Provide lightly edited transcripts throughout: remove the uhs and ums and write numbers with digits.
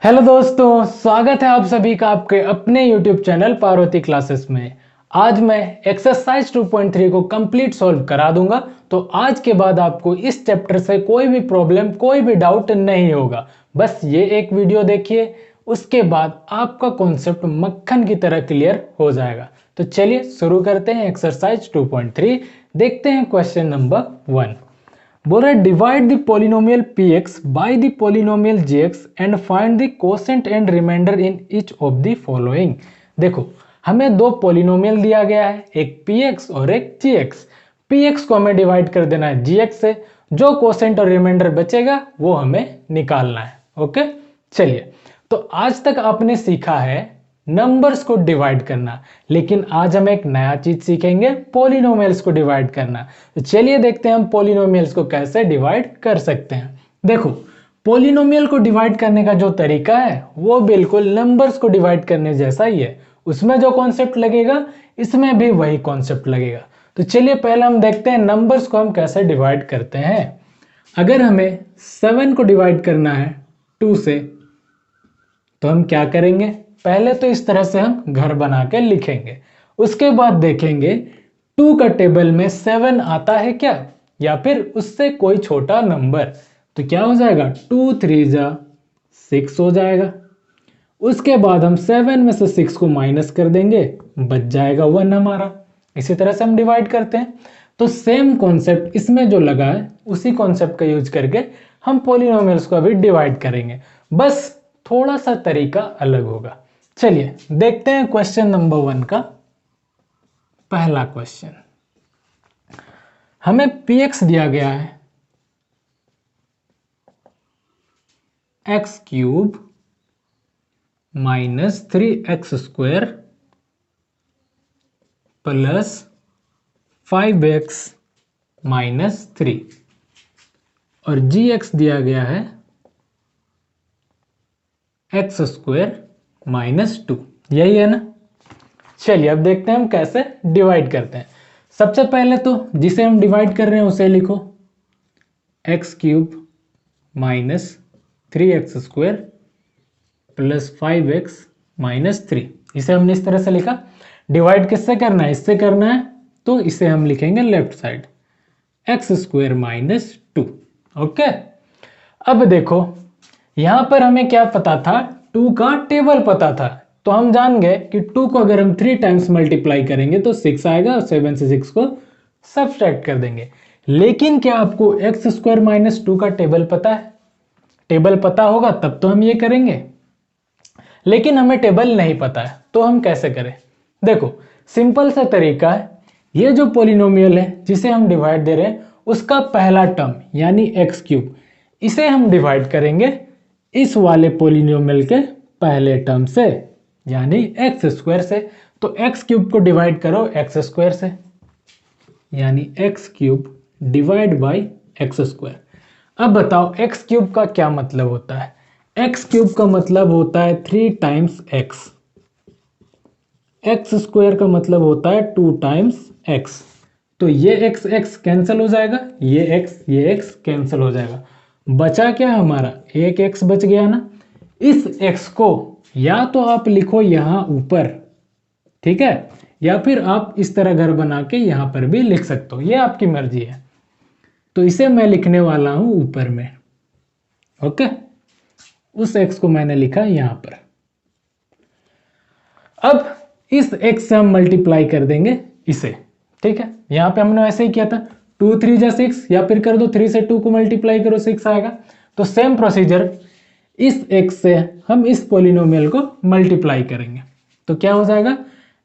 Hello दोस्तों, स्वागत है आप सभी का आपके अपने YouTube चैनल पार्वती क्लासेस में। आज मैं एक्सरसाइज 2.3 को कंप्लीट सॉल्व करा दूंगा। तो आज के बाद आपको इस चैप्टर से कोई भी प्रॉब्लम, कोई भी डाउट नहीं होगा। बस ये एक वीडियो देखिए, उसके बाद आपका कॉन्सेप्ट मक्खन की तरह क्लियर हो जाएगा। तो चलिए शुरू करते हैं एक्सरसाइज 2.3। देखते हैं क्वेश्चन नंबर 1। बोल रहा है divide the polynomial px by the polynomial gx and find the quotient and remainder in each of the following. देखो, हमें दो पोलिनोमियल दिया गया है, एक px और एक gx। px को हमें डिवाइड कर देना है gx से, जो कोसेंट और रिमाइंडर बचेगा वो हमें निकालना है। ओके, चलिए। तो आज तक आपने सीखा है नंबर्स को डिवाइड करना, लेकिन आज हम एक नया चीज सीखेंगे, पॉलिनोमियल्स को डिवाइड करना। तो चलिए देखते हैं हम पॉलिनोमियल्स को कैसे डिवाइड कर सकते हैं। देखो, पॉलिनोमियल को डिवाइड करने का जो तरीका है वो बिल्कुल नंबर्स को डिवाइड करने जैसा ही है। उसमें जो कॉन्सेप्ट लगेगा इसमें भी वही कॉन्सेप्ट लगेगा। तो चलिए पहले हम देखते हैं नंबर्स को हम कैसे डिवाइड करते हैं। अगर हमें 7 को डिवाइड करना है 2 से, तो हम क्या करेंगे, पहले तो इस तरह से हम घर बना के लिखेंगे। उसके बाद देखेंगे 2 का टेबल में 7 आता है क्या, या फिर उससे कोई छोटा नंबर। तो क्या हो जाएगा, 2 3 जा 6 हो जाएगा। उसके बाद हम 7 में से 6 को माइनस कर देंगे, बच जाएगा 1 हमारा। इसी तरह से हम डिवाइड करते हैं। तो सेम कॉन्सेप्ट इसमें जो लगा है उसी कॉन्सेप्ट का यूज करके हम पॉलिनोमियल्स को अभी डिवाइड करेंगे, बस थोड़ा सा तरीका अलग होगा। चलिए देखते हैं क्वेश्चन नंबर 1 का पहला क्वेश्चन। हमें px दिया गया है x³ minus 3x² plus 5x minus 3, और gx दिया गया है x² माइनस 2। यही है ना। चलिए अब देखते हैं हम कैसे डिवाइड करते हैं। सबसे पहले तो जिसे हम डिवाइड कर रहे हैं उसे लिखो, x³ minus 3x² plus 5x minus 3। इसे हमने इस तरह से लिखा। डिवाइड किससे करना है, इससे करना है, तो इसे हम लिखेंगे left side, x² minus 2। Okay, अब देखो यहां पर हमें क्या पता था, 2 का टेबल पता था। तो हम जान गए कि 2 को अगर हम 3 टाइम्स मल्टीप्लाई करेंगे तो 6 आएगा, और 7 से 6 को सब्सट्रैक्ट कर देंगे। लेकिन क्या आपको x² माइनस 2 का टेबल पता है? टेबल पता होगा तब तो हम ये करेंगे, लेकिन हमें टेबल नहीं पता है। तो हम कैसे करें, देखो सिंपल सा तरीका है। ये जो पॉलिनोमियल है जिसे हम डिवाइड दे रहे हैं उसका पहला टर्म यानी x³, इसे हम डिवाइड करेंगे इस वाले पॉलिनोमियल के पहले टर्म से यानी x² से। तो x³ को डिवाइड करो x² से, यानी x³ डिवाइड बाई x²। अब बताओ x³ का क्या मतलब होता है। x³ का मतलब होता है 3 टाइम्स x, x² का मतलब होता है 2 टाइम्स x। तो ये x कैंसिल हो जाएगा, ये x कैंसिल हो जाएगा। बचा क्या हमारा, एक x बच गया ना। इस x को या तो आप लिखो यहां ऊपर, ठीक है, या फिर आप इस तरह घर बना के यहां पर भी लिख सकते हो, ये आपकी मर्जी है। तो इसे मैं लिखने वाला हूं ऊपर में। ओके, उस x को मैंने लिखा यहां पर। अब इस x से हम मल्टीप्लाई कर देंगे इसे, ठीक है। यहां पे हमने वैसे ही किया था, 2 3 जा 6, या फिर कर दो 3 से 2 को मल्टीप्लाई करो 6 आएगा। तो सेम प्रोसीजर, इस x से हम इस पॉलिनोमियल को मल्टीप्लाई करेंगे। तो क्या हो जाएगा,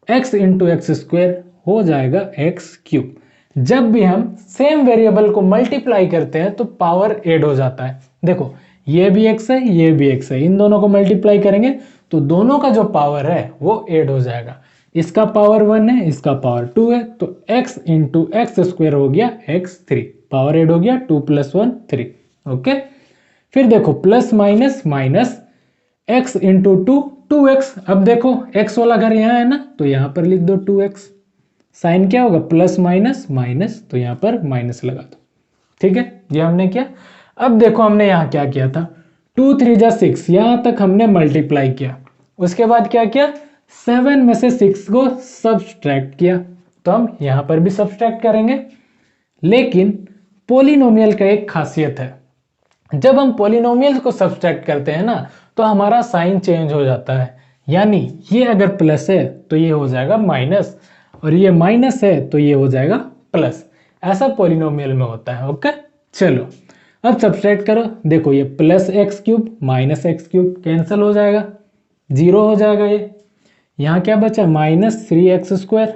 x इंटू x² हो जाएगा x³। जब भी हम सेम वेरिएबल को मल्टीप्लाई करते हैं तो पावर ऐड हो जाता है। देखो ये भी x है, ये भी x है, इन दोनों को मल्टीप्लाई करेंगे तो दोनों का जो पावर है वो ऐड हो जाएगा। इसका पावर 1 है, इसका पावर 2 है, तो x इंटू x² हो गया x3, पावर ऐड हो गया 2 + 1 3। ओके, फिर देखो plus minus minus, x into 2 2x। अब देखो x वाला घर यहाँ है ना, तो यहाँ पर लिख दो 2x। साइन क्या होगा, प्लस माइनस माइनस, तो यहाँ पर माइनस लगा दो। ठीक है, ये हमने किया। अब देखो हमने यहाँ क्या किया था, 2 3 जा 6, यहां तक हमने मल्टीप्लाई किया। उसके बाद क्या किया, 7 में से 6 को सब्सट्रैक्ट किया, तो हम यहां पर भी सब्सट्रैक्ट करेंगे। लेकिन पोलिनोमियल का एक खासियत है, जब हम पोलिनोमियल को सब्सट्रैक्ट करते हैं ना तो हमारा साइन चेंज हो जाता है। यानी ये अगर प्लस है तो ये हो जाएगा माइनस, और ये माइनस है तो ये हो जाएगा प्लस। ऐसा पोलिनोमियल में होता है। ओके, चलो अब सब्सट्रैक्ट करो। देखो ये plus x cube minus x cube cancel हो जाएगा, जीरो हो जाएगा। ये यहां क्या बचा, -3x²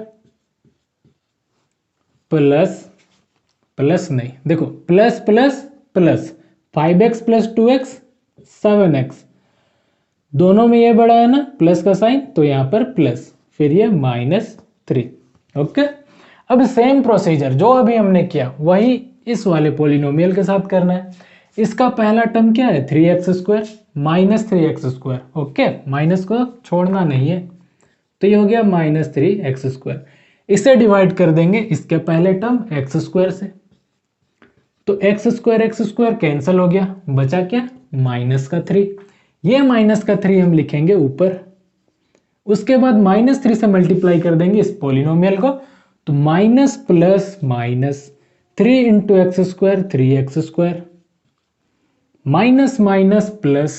प्लस प्लस नहीं, देखो plus plus plus 5x + 2x 7x, दोनों में ये बड़ा है ना प्लस का साइन, तो यहां पर प्लस, फिर ये -3। ओके, अब सेम प्रोसीजर जो अभी हमने किया वही इस वाले पोलिनोमियल के साथ करना है। इसका पहला टर्म क्या है, 3x² -3x²। ओके, माइनस को छोड़ना नहीं है, तो ये हो गया -3x²। इसे डिवाइड कर देंगे इसके पहले टर्म x² से, तो x² कैंसिल हो गया, बचा क्या, -3। ये -3 हम लिखेंगे ऊपर, उसके बाद -3 से मल्टीप्लाई कर देंगे इस पोलिनोमियल को, तो minus plus minus 3 × x², 3x², minus minus plus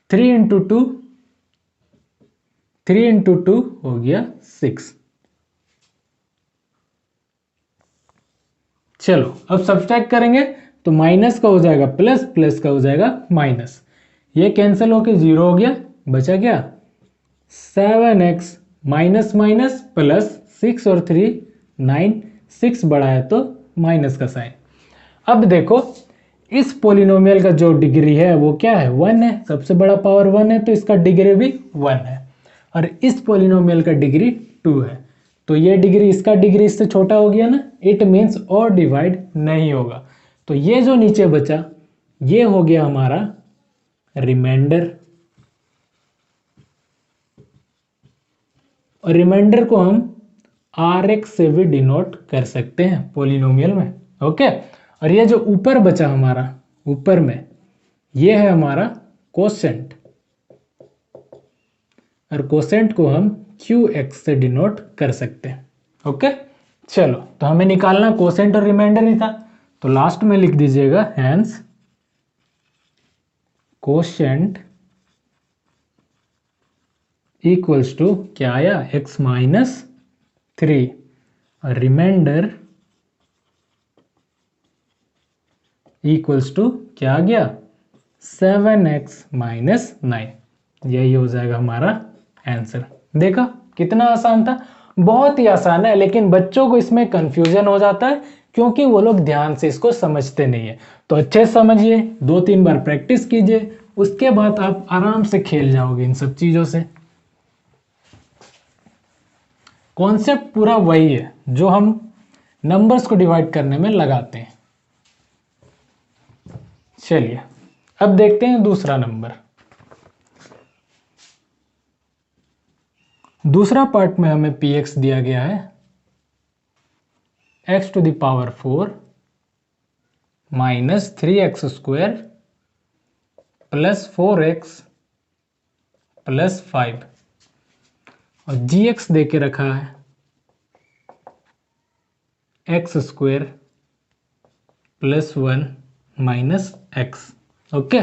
3 × 2, 3 × 2 हो गया 6। चलो अब सब्सट्रैक्ट करेंगे तो माइनस का हो जाएगा प्लस, प्लस का हो जाएगा माइनस, ये कैंसिल होके 0 हो गया, बचा क्या 7x माइनस माइनस प्लस 6 और 3 9, 6 बड़ा है तो माइनस का साइन। अब देखो इस पोलिनोमियल का जो डिग्री है वो क्या है, 1 है, सबसे बड़ा पावर 1 है तो इसका डिग्री भी 1 है, और इस पोलिनोमियल का डिग्री 2 है, तो ये डिग्री, इसका डिग्री इससे छोटा हो गया ना, इट मीन्स और डिवाइड नहीं होगा। तो ये जो नीचे बचा ये हो गया हमारा रिमाइंडर, और रिमाइंडर को हम Rx से भी डिनोट कर सकते हैं पोलिनोमियल में। ओके, और ये जो ऊपर बचा हमारा ऊपर में, ये है हमारा कोसेंट, और कोसेंट को हम Qx से डिनोट कर सकते हैं। ओके, चलो तो हमें निकालना कोसेंट और रिमाइंडर ही था, तो लास्ट में लिख दीजिएगा हैंस कोसेंट इक्वल्स टू क्या आया, x-3, और रिमाइंडर इक्वल्स टू क्या आ गया 7x - 9। यही हो जाएगा हमारा आंसर। देखा कितना आसान था, बहुत ही आसान है, लेकिन बच्चों को इसमें कंफ्यूजन हो जाता है क्योंकि वो लोग ध्यान से इसको समझते नहीं है। तो अच्छे से समझिए, 2-3 बार प्रैक्टिस कीजिए, उसके बाद आप आराम से खेल जाओगे इन सब चीजों से। कॉन्सेप्ट पूरा वही है जो हम नंबर्स को डिवाइड करने में लगाते हैं। चलिए अब देखते हैं दूसरा नंबर। दूसरा पार्ट में हमें px दिया गया है x⁴ - 3x² + 4x + 5, और gx दे के रखा है x² + 1 - x। ओके,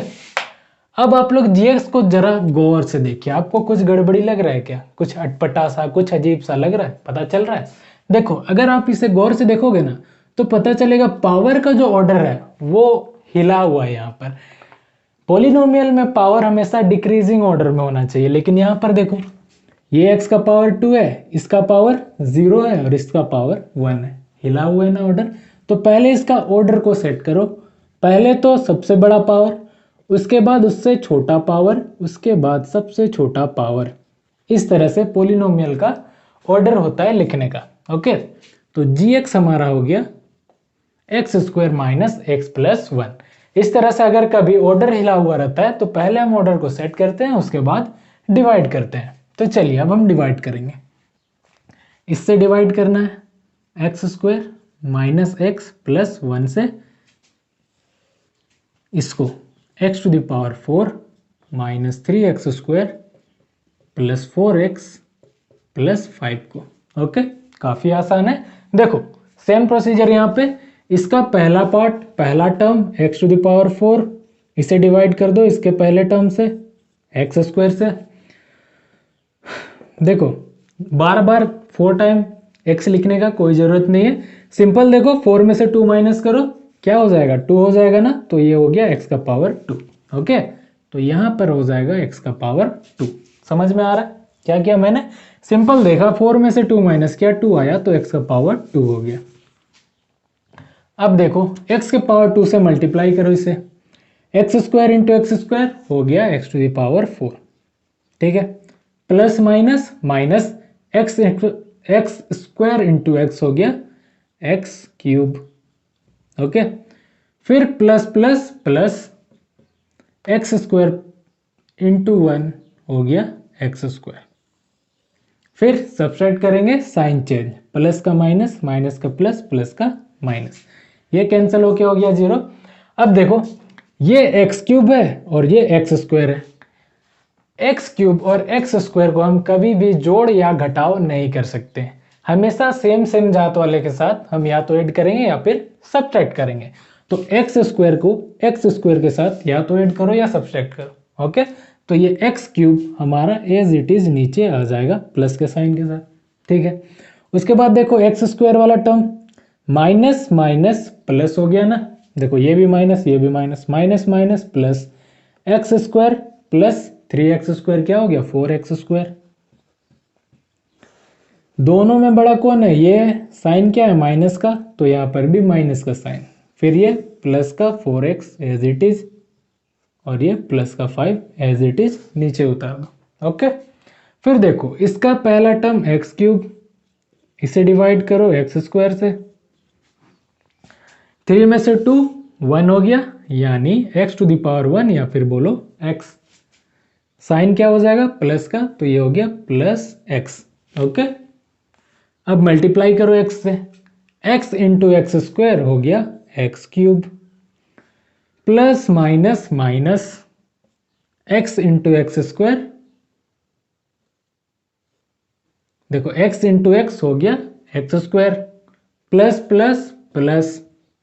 अब आप लोग gx को जरा गौर से देखिए, आपको कुछ गड़बड़ी लग रहा है क्या, कुछ अटपटा सा, कुछ अजीब सा लग रहा है, पता चल रहा है। देखो अगर आप इसे गौर से देखोगे ना तो पता चलेगा पावर का जो ऑर्डर है वो हिला हुआ है। यहाँ पर पॉलिनोमियल में पावर हमेशा डिक्रीजिंग ऑर्डर में होना चाहिए, लेकिन यहाँ पर देखो ये x का पावर 2 है, इसका पावर 0 है, और इसका पावर 1 है, हिला हुआ है ना ऑर्डर। तो पहले इसका ऑर्डर को सेट करो, पहले तो सबसे बड़ा पावर, उसके बाद उससे छोटा पावर, उसके बाद सबसे छोटा पावर। इस तरह से पॉलिनोमियल का ऑर्डर होता है लिखने का। ओके, तो gx हमारा हो गया x² - x + 1। इस तरह से अगर कभी ऑर्डर हिला हुआ रहता है तो पहले हम ऑर्डर को सेट करते हैं, उसके बाद डिवाइड करते हैं। तो चलिए अब हम डिवाइड करेंगे, इससे डिवाइड करना है x² - x + 1 से, इसको x to the power 4 minus 3x² plus 4x plus 5 को। ओके, काफी आसान है। देखो सेम प्रोसीजर यहाँ पे, इसका पहला पार्ट, पहला term x to the power 4, इसे डिवाइड कर दो इसके पहले टर्म से x² से। देखो बार बार 4 टाइम x लिखने का कोई जरूरत नहीं है, सिंपल देखो 4 में से 2 माइनस करो, क्या हो जाएगा, 2 हो जाएगा ना, तो ये हो गया x का पावर 2। ओके, तो यहाँ पर हो जाएगा x का पावर 2। समझ में आ रहा है क्या किया मैंने, सिंपल देखा, 4 में से 2 माइनस किया, 2 आया तो x का पावर 2 हो गया। अब देखो x के पावर 2 से मल्टीप्लाई करो इसे, x² इंटू x² हो गया x टू द पावर 4। ठीक है, plus minus minus x² into x हो गया x³। ओके, फिर plus plus plus x² into 1 हो गया x²। फिर सब्सट्रैक्ट करेंगे, साइन चेंज, प्लस का माइनस, माइनस का प्लस, प्लस का माइनस, ये कैंसिल होके हो गया 0। अब देखो ये x³ है और ये x² है, x³ और x² को हम कभी भी जोड़ या घटाव नहीं कर सकते, हमेशा सेम सेम जात वाले के साथ हम या तो ऐड करेंगे या फिर सब्ट्रैक्ट करेंगे। तो x² को x² के साथ या तो ऐड करो या सब्ट्रैक्ट करो। ओके, तो ये x³ हमारा एज इट इज नीचे आ जाएगा प्लस के साइन के साथ। ठीक है, उसके बाद देखो x² वाला टर्म माइनस माइनस प्लस हो गया ना, देखो ये भी माइनस, ये भी minus, minus minus plus x² plus 3x² क्या हो गया 4x²। दोनों में बड़ा कौन है, ये साइन क्या है माइनस का, तो यहाँ पर भी माइनस का साइन, फिर ये प्लस का 4x एज इट इज और ये प्लस का 5 एज इट इज नीचे उतार दो। ओके, फिर देखो इसका पहला टर्म x³, इसे डिवाइड करो x² से, 3 में से 2 1 हो गया, यानी x टू द पावर 1 या फिर बोलो x। साइन क्या हो जाएगा प्लस का, तो ये हो गया प्लस x। ओके, अब मल्टीप्लाई करो x से, x इंटू x² हो गया x³ plus minus minus x into x², देखो x इंटू x हो गया x² plus plus plus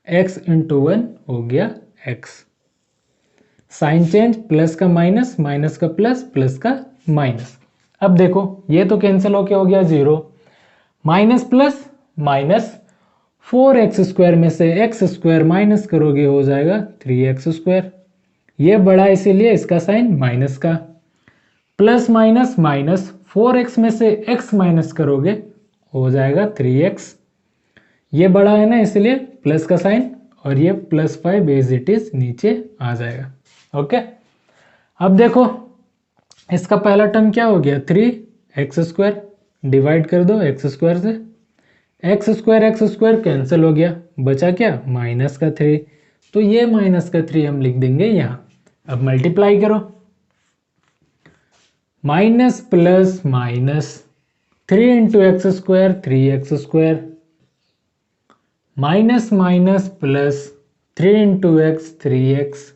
x into 1 हो गया x। साइन चेंज, प्लस का माइनस, माइनस का प्लस, प्लस का माइनस। अब देखो ये तो कैंसिल होके हो गया 0, माइनस प्लस माइनस 4x² में से x² माइनस करोगे हो जाएगा 3x², ये बड़ा इसीलिए इसका साइन माइनस का, प्लस माइनस माइनस 4x में से x माइनस करोगे हो जाएगा 3x, ये बड़ा है ना इसलिए प्लस का साइन, और ये प्लस 5 एज इट इज नीचे आ जाएगा। ओके, अब देखो इसका पहला टर्म क्या हो गया 3x², डिवाइड कर दो x² से, x² कैंसिल हो गया, बचा क्या माइनस का 3, तो ये माइनस का 3 हम लिख देंगे यहाँ। अब मल्टीप्लाई करो, minus plus minus 3 into x², 3x², minus minus plus 3 into x, 3x,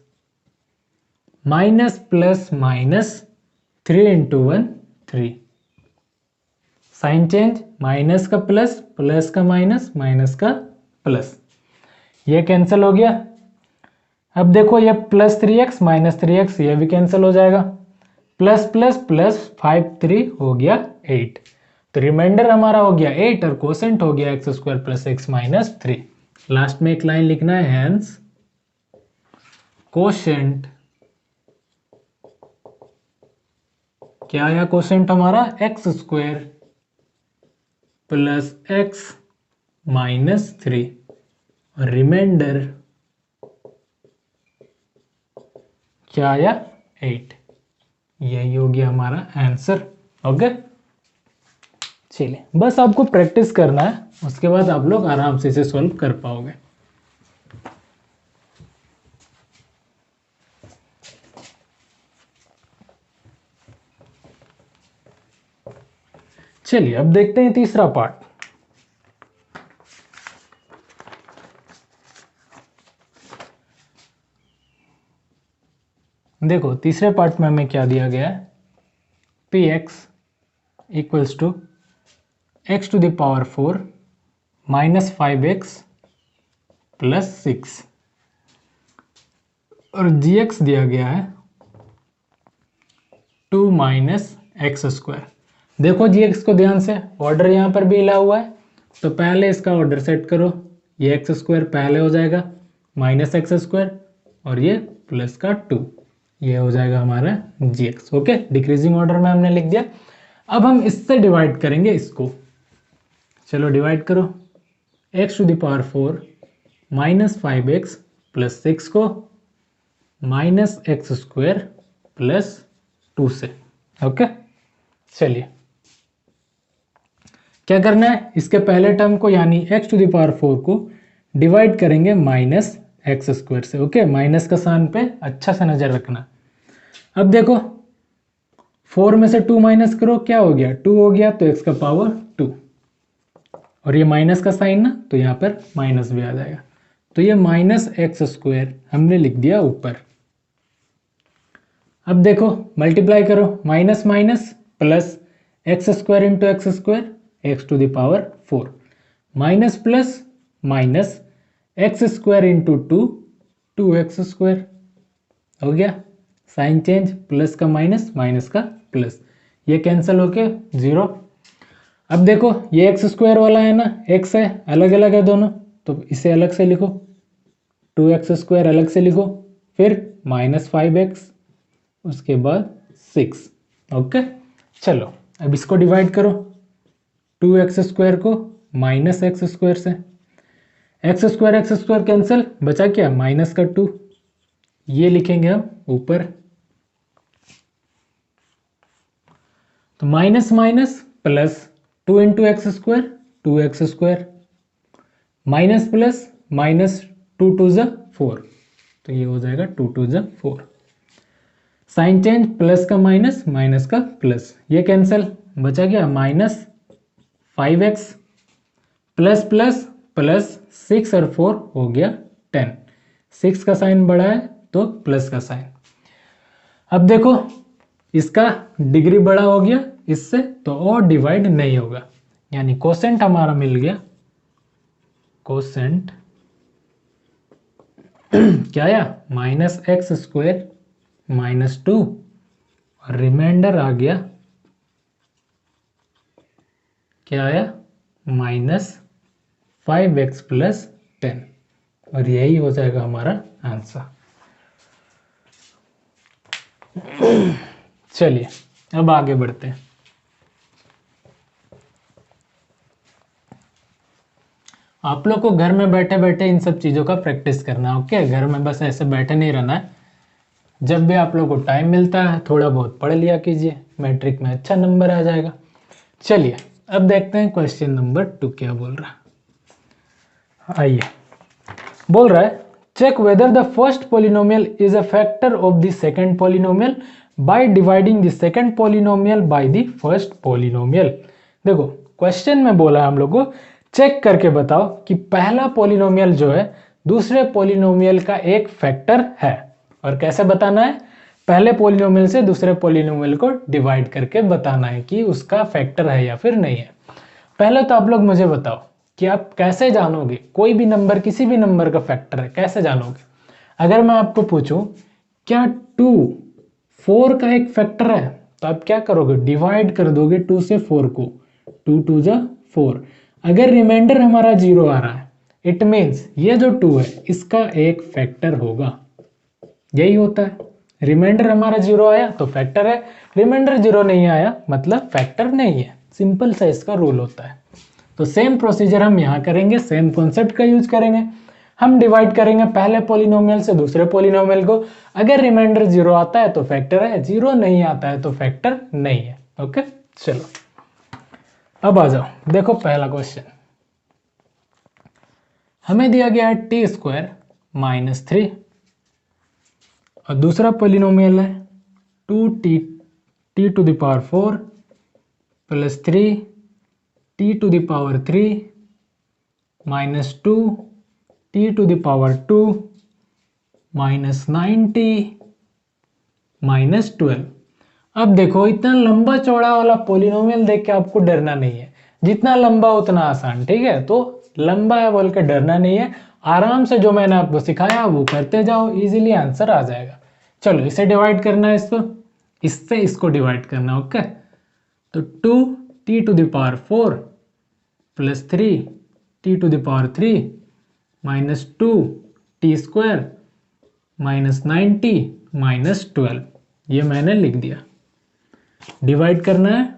minus plus minus 3 into 1, 3। Sign change, minus का प्लस, प्लस का माइनस, माइनस का प्लस, ये कैंसिल हो गया। अब देखो ये प्लस 3x माइनस 3x ये भी कैंसिल हो जाएगा, प्लस प्लस प्लस 5 3 हो गया 8, तो रिमाइंडर हमारा हो गया 8 और कोसेंट हो गया x² plus x minus 3। Last में एक लाइन लिखना है, हैंस कोसेंट, क्या आया कोसेंट हमारा x² प्लस x माइनस 3 और रिमाइंडर क्या आया 8, यही हो गया हमारा आंसर। ओके, चलिए बस आपको प्रैक्टिस करना है, उसके बाद आप लोग आराम से इसे सॉल्व कर पाओगे। चलिए अब देखते हैं तीसरा पार्ट। देखो तीसरे पार्ट में हमें क्या दिया गया है, P x equals to x to the power 4 minus 5x plus 6 और जी एक्स दिया गया है 2 माइनस एक्स स्क्वायर। देखो जी एक्स को ध्यान से, ऑर्डर यहाँ पर भी हिला हुआ है, तो पहले इसका ऑर्डर सेट करो। ये एक्स स्क्वायर पहले हो जाएगा माइनस एक्स स्क्वायर और ये प्लस का 2, ये हो जाएगा हमारा G x. Okay, decreasing order में हमने लिख दिया। अब हम इससे डिवाइड करेंगे इसको। चलो डिवाइड करो, x to the power 4 minus 5x plus 6 को माइनस एक्स स्क्वायर प्लस 2 से। ओके, चलिए क्या करना है, इसके पहले टर्म को यानी x टू द पावर 4 को डिवाइड करेंगे माइनस एक्स स्क्वायर से। ओके, माइनस का साइन पे अच्छा से नजर रखना। अब देखो 4 में से 2 माइनस करो, क्या हो गया, 2 हो गया, तो x का पावर 2 और ये माइनस का साइन ना, तो यहाँ पर माइनस भी आ जाएगा, तो ये माइनस एक्स स्क्वायर हमने लिख दिया ऊपर। अब देखो मल्टीप्लाई करो, minus minus plus x square into x square x to the power 4 minus plus minus x square into 2 x square हो गया, साइन चेंज, प्लस का माइनस माइनस का प्लस, ये कैंसिल होके 0। अब देखो ये एक्स स्क्वायर वाला है ना, एक्स है, अलग अलग है दोनों, तो इसे अलग से लिखो, 2x स्क्वायर अलग से लिखो, फिर माइनस 5x, उसके बाद 6। ओके, चलो अब इसको डिवाइड करो, 2x स्क्वायर को माइनस एक्स स्क्वायर से, एक्स स्क्वायर कैंसिल, बचा क्या, माइनस का 2, ये लिखेंगे हम ऊपर, तो minus minus plus 2 into x square 2x square minus plus minus 2 to ज़ 4, तो ये हो जाएगा 2 टू ज़ 4, साइन चेंज, प्लस का माइनस माइनस का प्लस, ये कैंसिल, बचा गया minus 5x plus plus plus 6 और 4 हो गया 10, 6 का साइन बड़ा है तो प्लस का साइन। अब देखो इसका डिग्री बड़ा हो गया इससे, तो और डिवाइड नहीं होगा, यानी कोसेंट हमारा मिल गया, कोसेंट क्या आया, माइनस एक्स स्क्वायर माइनस 2 और रिमाइंडर आ गया, क्या आया, माइनस 5x प्लस 10 और यही हो जाएगा हमारा आंसर। चलिए अब आगे बढ़ते हैं। आप लोग को घर में बैठे बैठे इन सब चीज़ों का प्रैक्टिस करना है। ओके, घर में बस ऐसे बैठे नहीं रहना है, जब भी आप लोग को टाइम मिलता है थोड़ा बहुत पढ़ लिया कीजिए, मैट्रिक में अच्छा नंबर आ जाएगा। चलिए अब देखते हैं क्वेश्चन नंबर 2 क्या बोल रहा है। आइए, बोल रहा है check whether the first polynomial is a factor of the second polynomial by dividing the second polynomial by the first polynomial. देखो क्वेश्चन में बोला है हम लोग को चेक करके बताओ कि पहला पॉलिनोमियल जो है दूसरे पॉलिनोमियल का एक फैक्टर है, और कैसे बताना है, पहले पॉलिनोमियल से दूसरे पॉलिनोमियल को डिवाइड करके बताना है कि उसका फैक्टर है या फिर नहीं है। पहले तो आप लोग मुझे बताओ कि आप कैसे जानोगे कोई भी नंबर किसी भी नंबर का फैक्टर है, कैसे जानोगे। अगर मैं आपको पूछूं क्या 2 4 का एक फैक्टर है, तो आप क्या करोगे, डिवाइड कर दोगे 2 से 4 को, 2 टू जा 4। अगर रिमाइंडर हमारा 0 आ रहा है, इट मीन्स ये जो 2 है इसका एक फैक्टर होगा, यही होता है। रिमाइंडर हमारा 0 आया तो फैक्टर है, रिमाइंडर 0 नहीं आया मतलब फैक्टर नहीं है, सिंपल सा इसका रूल होता है। तो सेम प्रोसीजर हम यहाँ करेंगे, सेम कॉन्सेप्ट का यूज करेंगे। हम डिवाइड करेंगे पहले पॉलिनोमियल से दूसरे पॉलिनोमियल को, अगर रिमाइंडर 0 आता है तो फैक्टर है, 0 नहीं आता है तो फैक्टर नहीं है। ओके, चलो अब आ जाओ, देखो पहला क्वेश्चन हमें दिया गया है टी स्क्वायर माइनस 3 और दूसरा पॉलिनोमियल है 2t t to the power 4 plus 3 t to the power 3 minus 2 t to the power 2 minus 9t -12। अब देखो इतना लंबा चौड़ा वाला पोलिनोमियल देख के आपको डरना नहीं है, जितना लंबा उतना आसान, ठीक है। तो लंबा है बोल के डरना नहीं है, आराम से जो मैंने आपको सिखाया वो करते जाओ, इजीली आंसर आ जाएगा। चलो इसे डिवाइड करना है, इसको इससे इसको डिवाइड करना, ओके। तो 2t⁴ plus 3t⁴ minus 2t² minus 90 minus 12, ये मैंने लिख दिया। डिवाइड करना है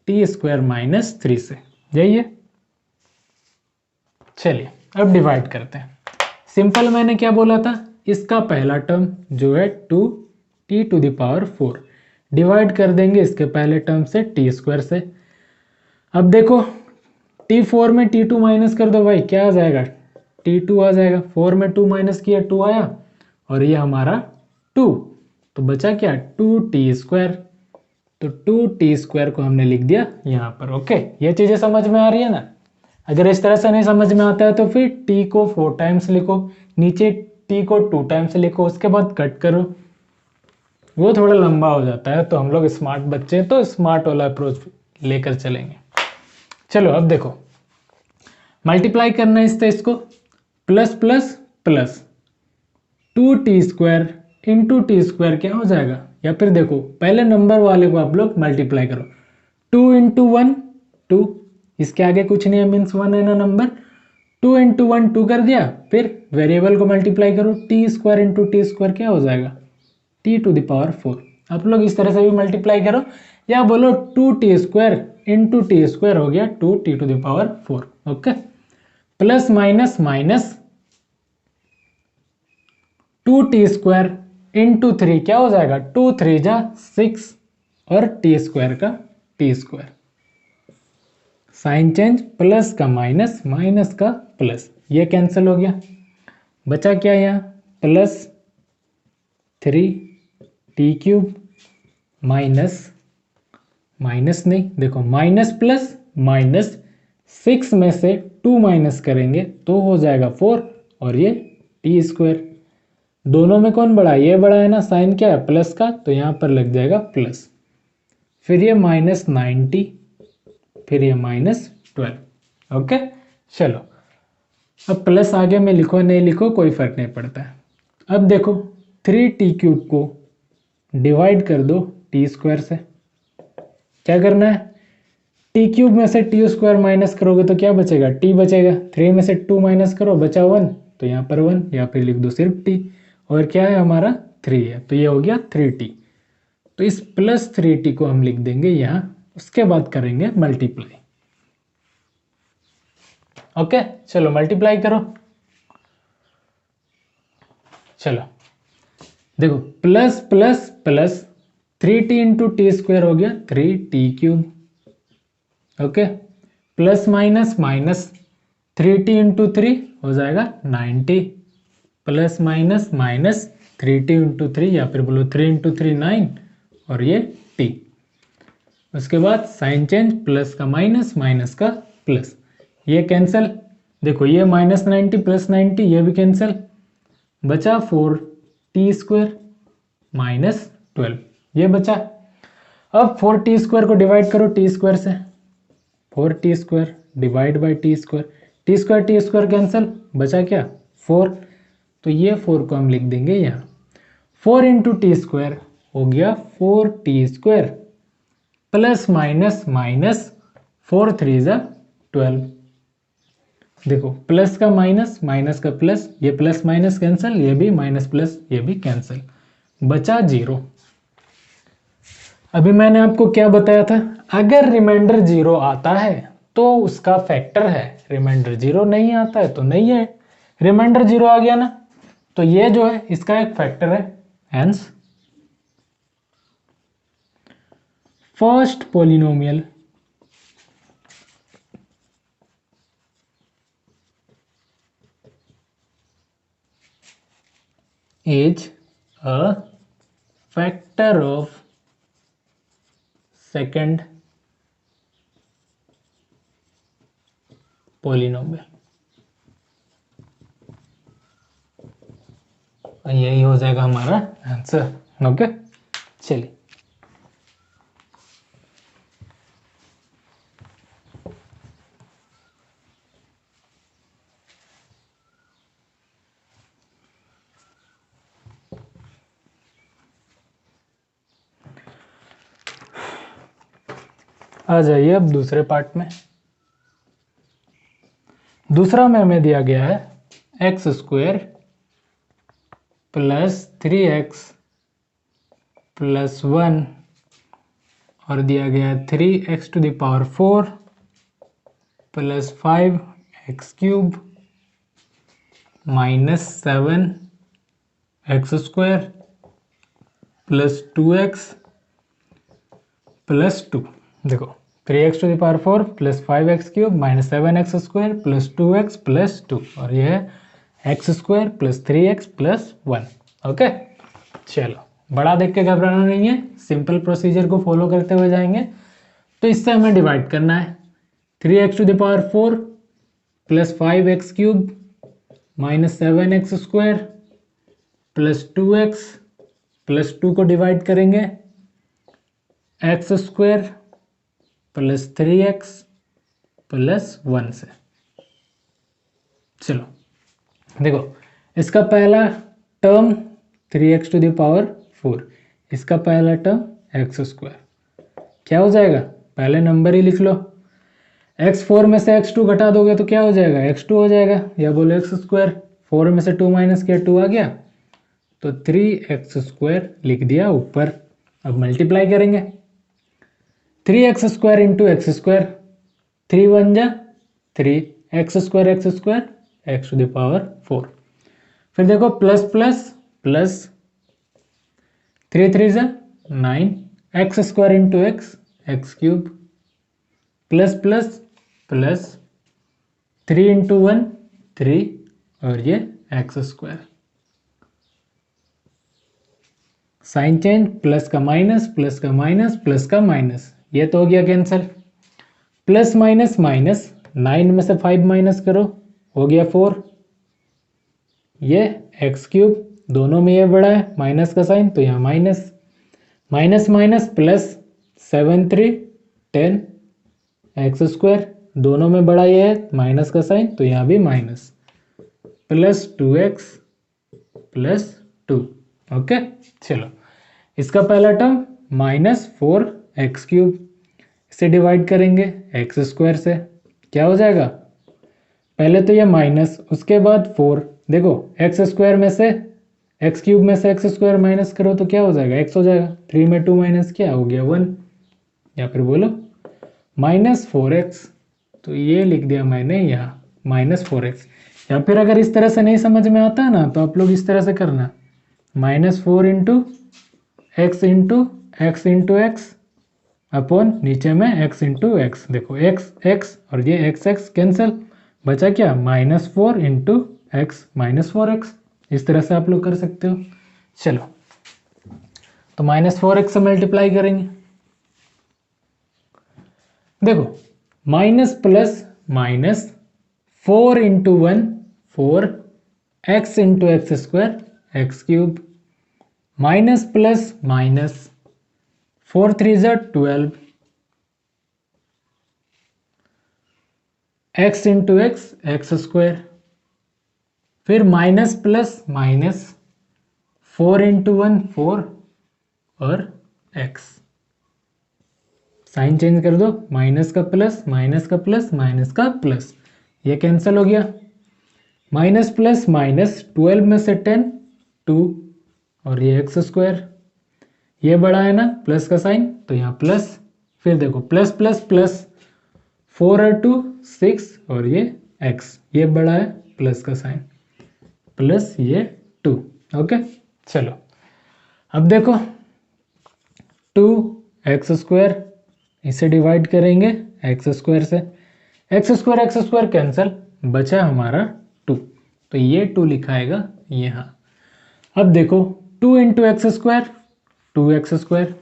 t² माइनस 3 से, यही है। चलिए अब डिवाइड करते हैं। सिंपल मैंने क्या बोला था, इसका पहला टर्म जो है 2t⁴ डिवाइड कर देंगे इसके पहले टर्म से t² से। अब देखो t4 में t2 माइनस कर दो भाई, क्या आ जाएगा, t2 आ जाएगा। 4 में 2 माइनस किया 2 आया, और ये हमारा 2, तो बचा क्या 2t²। तो 2t² को हमने लिख दिया यहाँ पर, ओके। ये चीजें समझ में आ रही है ना। अगर इस तरह से नहीं समझ में आता है तो फिर t को 4 टाइम्स लिखो, नीचे t को 2 टाइम्स लिखो, उसके बाद कट करो, वो थोड़ा लंबा हो जाता है। तो हम लोग स्मार्ट बच्चे हैं तो स्मार्ट वाला अप्रोच लेकर चलेंगे। चलो अब देखो मल्टीप्लाई करना है इससे, इसको plus plus plus 2t² into t² क्या हो जाएगा, या फिर देखो पहले नंबर वाले को आप लोग मल्टीप्लाई करो, 2 इंटू 1 2, इसके आगे कुछ नहीं है, मीन्स 1 है ना नंबर। 2 इंटू 1 2 कर दिया, फिर वेरिएबल को मल्टीप्लाई करो, t² इंटू t² क्या हो जाएगा t⁴। आप लोग इस तरह से भी मल्टीप्लाई करो, या बोलो 2t² इंटू t² हो गया 2t⁴, okay. Plus minus minus 2t² into 3 क्या हो जाएगा, 2 3 जा 6, और t² का t², साइन चेंज, प्लस का माइनस माइनस का प्लस, ये कैंसिल हो गया। बचा क्या यहाँ, प्लस 3t³ माइनस माइनस नहीं, देखो माइनस प्लस माइनस 6 में से 2 माइनस करेंगे तो हो जाएगा 4, और ये t²। दोनों में कौन बड़ा है, ये बड़ा है ना, साइन क्या है प्लस का, तो यहाँ पर लग जाएगा प्लस, फिर ये माइनस 90, फिर ये माइनस 12, ओके। चलो अब प्लस आगे में लिखो नहीं लिखो कोई फर्क नहीं पड़ता है। अब देखो 3t³ को डिवाइड कर दो t² से, क्या करना है, t³ में से t² माइनस करोगे तो क्या बचेगा, t बचेगा। 3 में से 2 माइनस करो, बचा 1, तो यहाँ पर 1, या फिर लिख दो सिर्फ t, और क्या है हमारा 3 है, तो ये हो गया 3t। तो इस प्लस 3t को हम लिख देंगे यहाँ, उसके बाद करेंगे मल्टीप्लाई, ओके। चलो मल्टीप्लाई करो, चलो देखो plus plus plus 3t into t² हो गया 3t³, okay. Plus minus minus 3t into 3 हो जाएगा 90, plus minus minus 3t into 3, या फिर बोलो 3 इंटू 3 9, और ये t। उसके बाद साइन चेंज, प्लस का माइनस माइनस का प्लस, ये कैंसिल, देखो ये माइनस 90 प्लस 90 ये भी कैंसिल, बचा 4t² माइनस 12, ये बचा। अब 4t² को डिवाइड करो t² से, 4t² divide by t², t² cancel, बचा क्या 4, तो ये 4 को हम लिख देंगे यहाँ। 4 इंटू t² हो गया 4t² प्लस माइनस माइनस 4 3 जा 12, देखो प्लस का माइनस माइनस का प्लस, ये प्लस माइनस कैंसिल, ये भी माइनस प्लस ये भी कैंसिल, बचा 0। अभी मैंने आपको क्या बताया था, अगर रिमाइंडर 0 आता है तो उसका फैक्टर है, रिमाइंडर 0 नहीं आता है तो नहीं है। रिमाइंडर 0 आ गया ना, तो ये जो है इसका एक फैक्टर है, hence first polynomial is a factor of second polynomial, यही हो जाएगा हमारा आंसर, ओके। चलिए आ जाइए अब दूसरे पार्ट में। दूसरा में हमें दिया गया है x square plus 3x plus 1 और दिया गया है 3x to the power 4 plus 5x cube minus 7x square plus 2x plus 2। देखो 3x to the power 4 plus 5x cube minus 7x square plus 2x plus 2 और यह है x square plus 3x plus 1। Okay, चलो बड़ा देख के घबराना नहीं है, सिंपल प्रोसीजर को फॉलो करते हुए जाएंगे। तो इससे हमें डिवाइड करना है 3x to the power 4 plus 5x cube minus 7x square plus 2x plus 2 को डिवाइड करेंगे x square plus 3x plus 1 से। चलो देखो इसका पहला term 3x to the power 4, इसका पहला टर्म एक्स स्क्वायर क्या हो जाएगा, पहले नंबर ही लिख लो। x4 में से x2 घटा दोगे तो क्या हो जाएगा, x2 हो जाएगा, या बोलो एक्स स्क्वायर। 4 में से 2 माइनस किया 2 आ गया, तो 3x स्क्वायर लिख दिया ऊपर। अब मल्टीप्लाई करेंगे 3x square into x square, 3 1 जा 3 x square x to the power 4। फिर देखो प्लस प्लस प्लस 3 3 जा 9 x square into x cube plus plus plus 3 into 1 3 और ये x square. Sign change, plus का माइनस प्लस का minus plus का minus, ये तो हो गया कैंसिल। प्लस माइनस माइनस 9 में से 5 माइनस करो हो गया 4। ये एक्स क्यूब, दोनों में ये बड़ा है माइनस का साइन तो यहाँ minus, minus minus plus 7 3 10 x square, दोनों में बड़ा ये है माइनस का साइन तो यहाँ भी minus, plus 2x plus 2। Okay, चलो इसका पहला टर्म माइनस 4x क्यूब, इसे डिवाइड करेंगे एक्स स्क्वायर से, क्या हो जाएगा, पहले तो ये माइनस उसके बाद 4। देखो एक्स स्क्वायर में से एक्स क्यूब में से एक्स स्क्वायर माइनस करो तो क्या हो जाएगा, एक्स हो जाएगा। 3 में 2 माइनस क्या हो गया 1, या फिर बोलो माइनस 4x, तो ये लिख दिया मैंने यहाँ माइनस 4x। या फिर अगर इस तरह से नहीं समझ में आता ना तो आप लोग इस तरह से करना, माइनस 4 इंटू एक्स अपॉन नीचे में x इंटू एक्स। देखो x और ये x कैंसिल, बचा क्या minus 4 into x minus 4x। इस तरह से आप लोग कर सकते हो। चलो तो माइनस 4x से मल्टीप्लाई करेंगे। देखो minus plus minus 4 into 1 4 x into x square x cube, minus plus minus 4 3 जा 12 x इंटू एक्स स्क्वायर, फिर माइनस प्लस माइनस 4 इंटू 1 4 और x। साइन चेंज कर दो, माइनस का प्लस माइनस का प्लस माइनस का प्लस, ये कैंसिल हो गया। माइनस प्लस माइनस 12 में से 10 2 और ये एक्स स्क्वायर, ये बड़ा है ना प्लस का साइन तो यहाँ प्लस, फिर देखो प्लस प्लस प्लस 4 और 2 6 और ये x, ये बड़ा है प्लस का साइन प्लस ये 2। ओके, चलो अब देखो 2 एक्स स्क्वायर, इसे डिवाइड करेंगे एक्स स्क्वायर से, एक्स स्क्वायर कैंसिल, बचा हमारा 2 तो ये 2 लिखाएगा यहाँ। अब देखो 2 into x square 2x square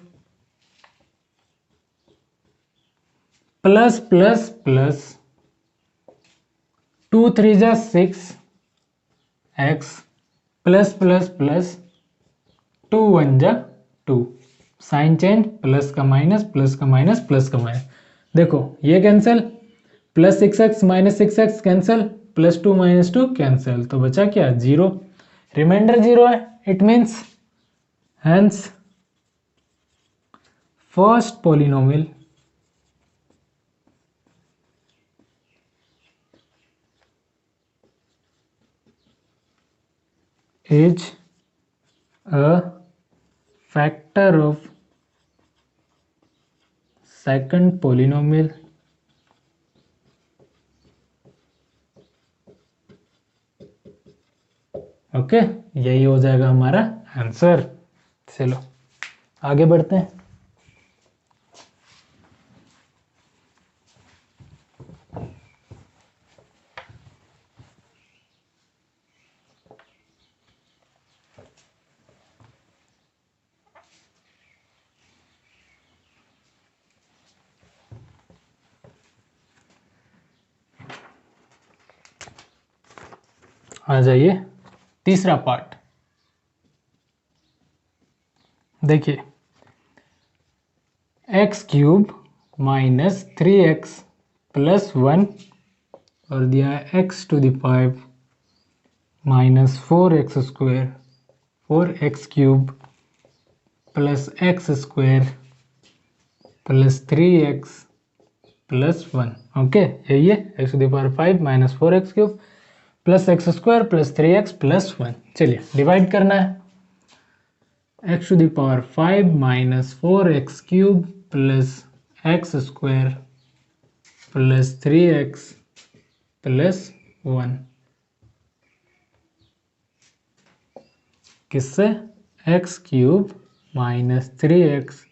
plus plus plus 2 3 जा 6 x प्लस प्लस प्लस 2 1 जा 2 साइन चेंज, प्लस का माइनस, प्लस का माइनस, प्लस का माइनस। देखो ये cancel, plus 6x minus 6x cancel, plus 2 minus 2 cancel, तो बचा क्या, 0। रिमाइंडर 0 है, it means hence first polynomial is a factor of second polynomial okay, यही हो जाएगा हमारा आंसर। चलो आगे बढ़ते हैं। आ जाइए तीसरा पार्ट। देखिए x cube minus 3x plus 1 और दिया है x to the 5 minus 4x square, 4x cube plus x square plus 3x plus 1। Okay, यही है x to the power 5 minus 4x cube plus x square plus 3x plus 1। चलिए divide करना है। X to the power 5 minus 4x cube plus x square plus 3x plus 1 किससे, x cube minus 3x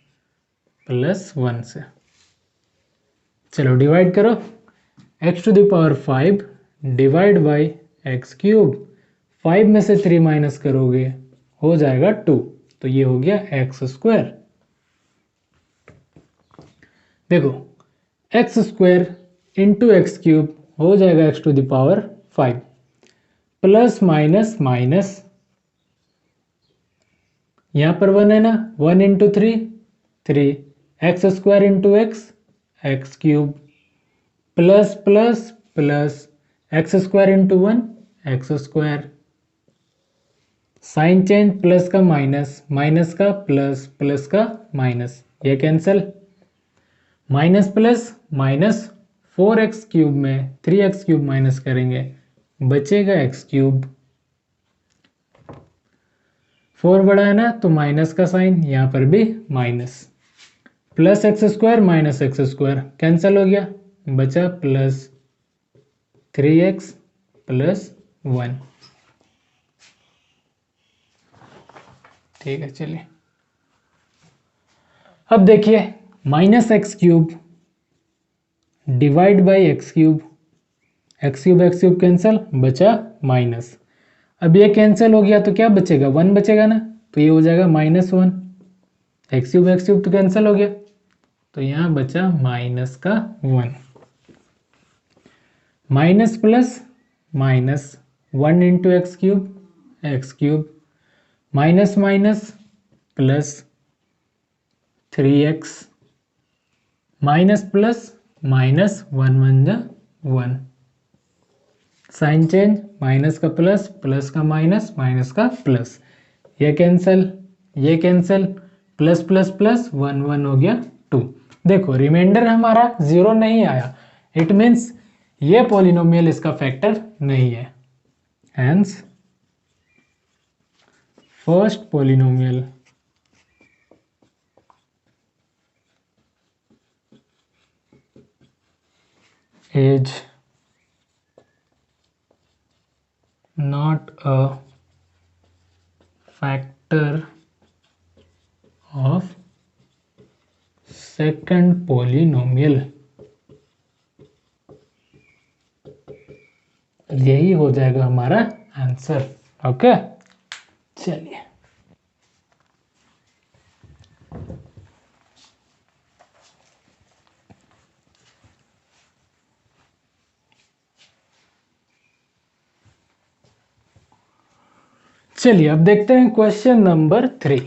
plus 1 से। चलो divide करो, x to the power 5 divide by x cube, 5 में से 3 minus करोगे हो जाएगा 2, तो ये हो गया एक्स स्क्वायर। देखो x square into x cube हो जाएगा x to the power 5 plus minus minus, यहां पर 1 है ना, 1 into 3 3, x square into x, x cube plus plus plus x square into 1 x square, sign change, plus का minus, minus का plus, plus का minus, ये cancel, minus plus minus, 4x cube में 3x cube minus करेंगे बचेगा x cube, 4 बड़ा है ना तो माइनस का साइन, यहां पर भी minus, plus x square minus x square cancel हो गया, बचा प्लस 3x प्लस 1। ठीक है, चलिए अब देखिए minus x cube divide by x cube, x cube cancel, बचा माइनस। अब ये कैंसिल हो गया तो क्या बचेगा, 1 बचेगा ना, तो ये हो जाएगा -1। एक्स क्यूब तो कैंसिल हो गया, तो यहां बचा माइनस का 1, minus plus minus, 1 into x cube minus minus plus 3x minus plus minus, 1 1 जा 1, साइन चेंज, माइनस का प्लस, प्लस का माइनस, माइनस का प्लस, ये कैंसिल, प्लस प्लस प्लस 1 1 हो गया 2। देखो रिमाइंडर हमारा 0 नहीं आया, इट मीन्स ये पॉलिनोमियल इसका फैक्टर नहीं है, hence first polynomial is not a factor of second polynomial। यही हो जाएगा हमारा आंसर। ओके, चलिए अब देखते हैं question number 3।